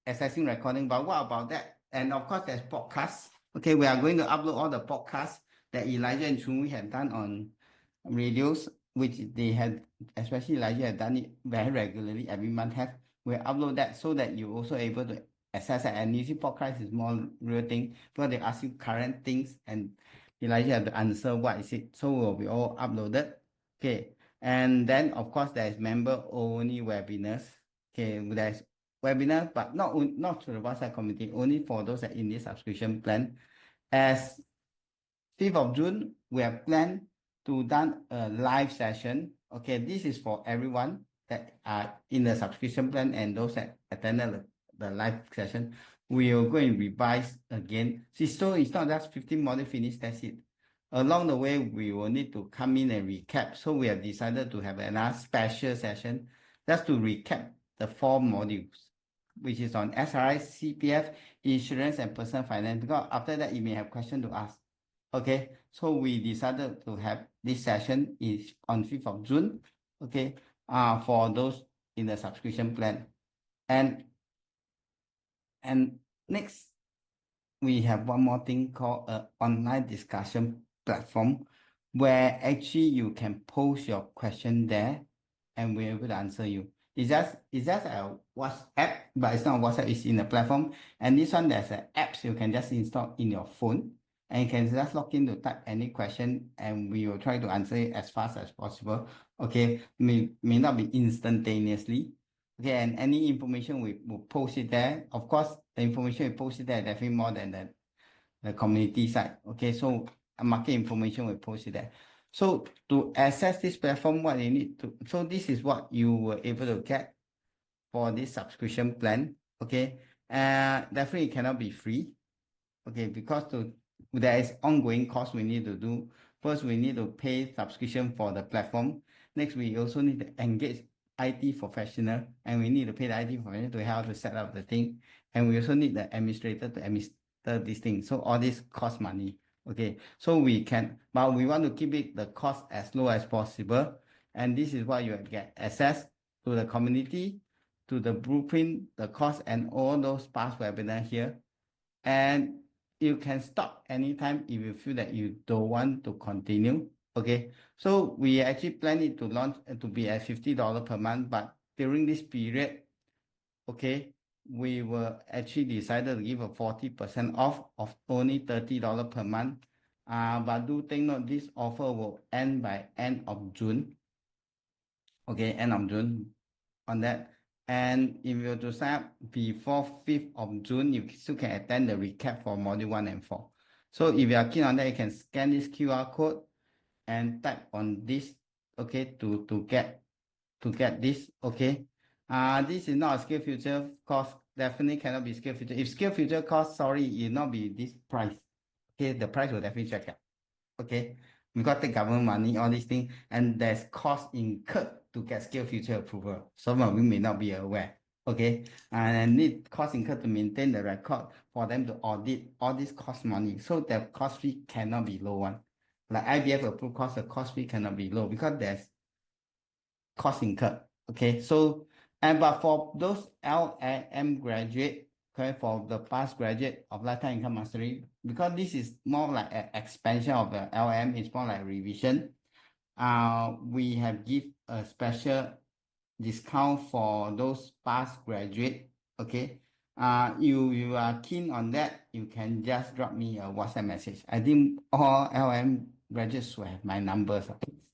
accessing recording, but what about that? And of course, there's podcasts. Okay, we are going to upload all the podcasts that Elijah and Chun have done on radios, which they had, especially Elijah have done it very regularly every month. We upload that so that you're also able to access it. And usually podcast is more real thing because they ask you current things and Elijah have to answer what is it. So will be all uploaded. Okay, and then of course there's member only webinars. Okay, there's webinar, but not to the WhatsApp community, only for those that in this subscription plan. As 5th of June, we have planned to done a live session. Okay, this is for everyone that are in the subscription plan and those that attended the live session. We are going to revise again. See, so it's not just 15 modules finished, that's it. Along the way, we will need to come in and recap. So we have decided to have another special session just to recap the 4 modules, which is on SRI, CPF, insurance, and personal finance. Because after that, you may have questions to ask. Okay, so we decided to have this session is on 5th of June. Okay, for those in the subscription plan. And next, we have one more thing called an online discussion platform, where actually you can post your question there, and we're able to answer you. It's just a WhatsApp, but it's not a WhatsApp, it's in the platform. And this one, there's an apps you can just install in your phone. And you can just log in to type any question, and we will try to answer it as fast as possible. Okay, may not be instantaneously. Okay, and any information we will post it there. Of course, the information we post it there definitely more than the community side. Okay, so market information we post it there. So to access this platform, what you need to, so this is what you were able to get for this subscription plan. Okay, definitely it cannot be free. Okay, because there is ongoing cost we need to do. First, we need to pay subscription for the platform. Next, we also need to engage IT professional, and we need to pay the IT professional to help to set up the thing. And we also need the administrator to administer this thing. So all this cost money. Okay, so but we want to keep the cost as low as possible. And this is why you get access to the community, to the blueprint, the cost, and all those past webinars here. And you can stop anytime if you feel that you don't want to continue. Okay, so we actually plan it to launch to be at $50 per month, but during this period, okay, we were actually decided to give a 40% off of only $30 per month. But do take note, this offer will end by end of June. Okay, end of June on that. And if you were to sign up before 5th of June, you still can attend the recap for module 1 and 4. So if you are keen on that, you can scan this QR code and type on this, okay, to get this, okay. This is not a skill future course, definitely cannot be skill future. If skill future course, sorry, it will not be this price. Okay, the price will definitely check out. Okay, we got the government money, all these things, and there's cost incurred to get skill future approval. Some of you may not be aware. Okay, and need cost incurred to maintain the record for them to audit all this cost money. So the cost fee cannot be low one. Like IBF approved course, the cost fee cannot be low because there's cost incurred. Okay, so but for those LLM graduate, okay, for the past graduate of lifetime income mastery, because this is more like an expansion of the LM, it's more like revision. We have give a special discount for those past graduate. Okay, you are keen on that, you can just drop me a WhatsApp message. I think all LM graduates will have my numbers.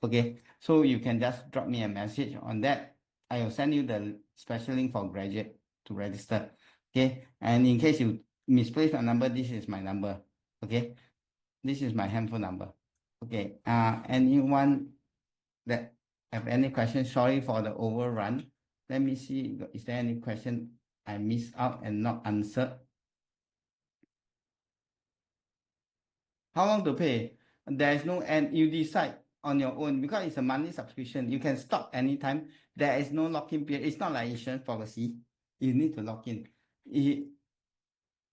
Okay, so you can just drop me a message on that. I will send you the special link for graduate to register. Okay, and in case you misplace my number, this is my number. Okay, this is my handphone number. Okay, anyone that have any questions? Sorry for the overrun. Let me see, is there any question I missed out and not answered? How long to pay? There is no end. You decide on your own because it's a monthly subscription. You can stop anytime. There is no lock-in period. It's not like insurance policy. You need to lock in.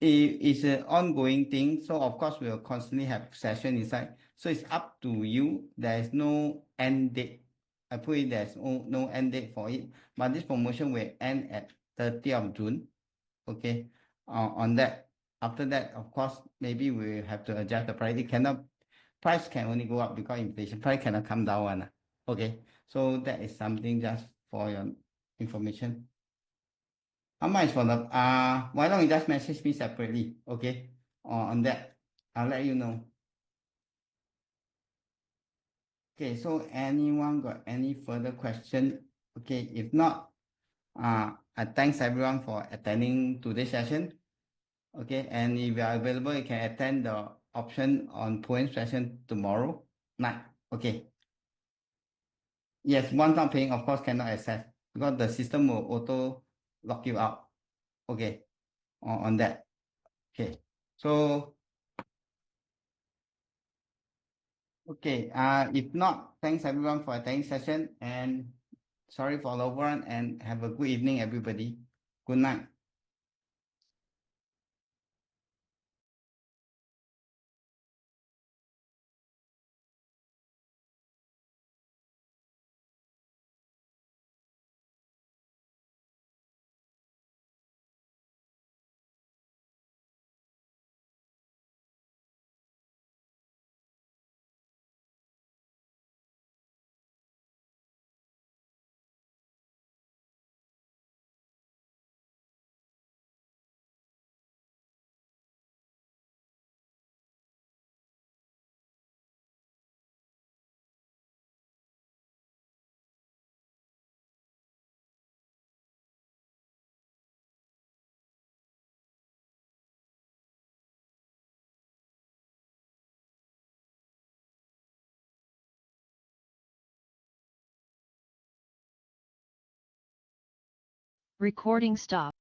It's an ongoing thing. So of course we will constantly have session inside. So it's up to you. There is no end date. I put it there's no end date for it. But this promotion will end at 30th of June. Okay. On that. After that, of course, maybe we have to adjust the price. Price can only go up because inflation. Price cannot come down one. Okay. So that is something just for your information. How much for the why don't you just message me separately? Okay. On that. I'll let you know. Okay, so anyone got any further question? Okay, if not, I thanks everyone for attending today's session. Okay, and if you are available, you can attend the option on poem session tomorrow night. Okay. Yes, once not paying, of course, cannot access because the system will auto lock you out. Okay, on that. Okay, so okay. If not, thanks everyone for attending session and sorry for the overrun and have a good evening, everybody. Good night. Recording stop.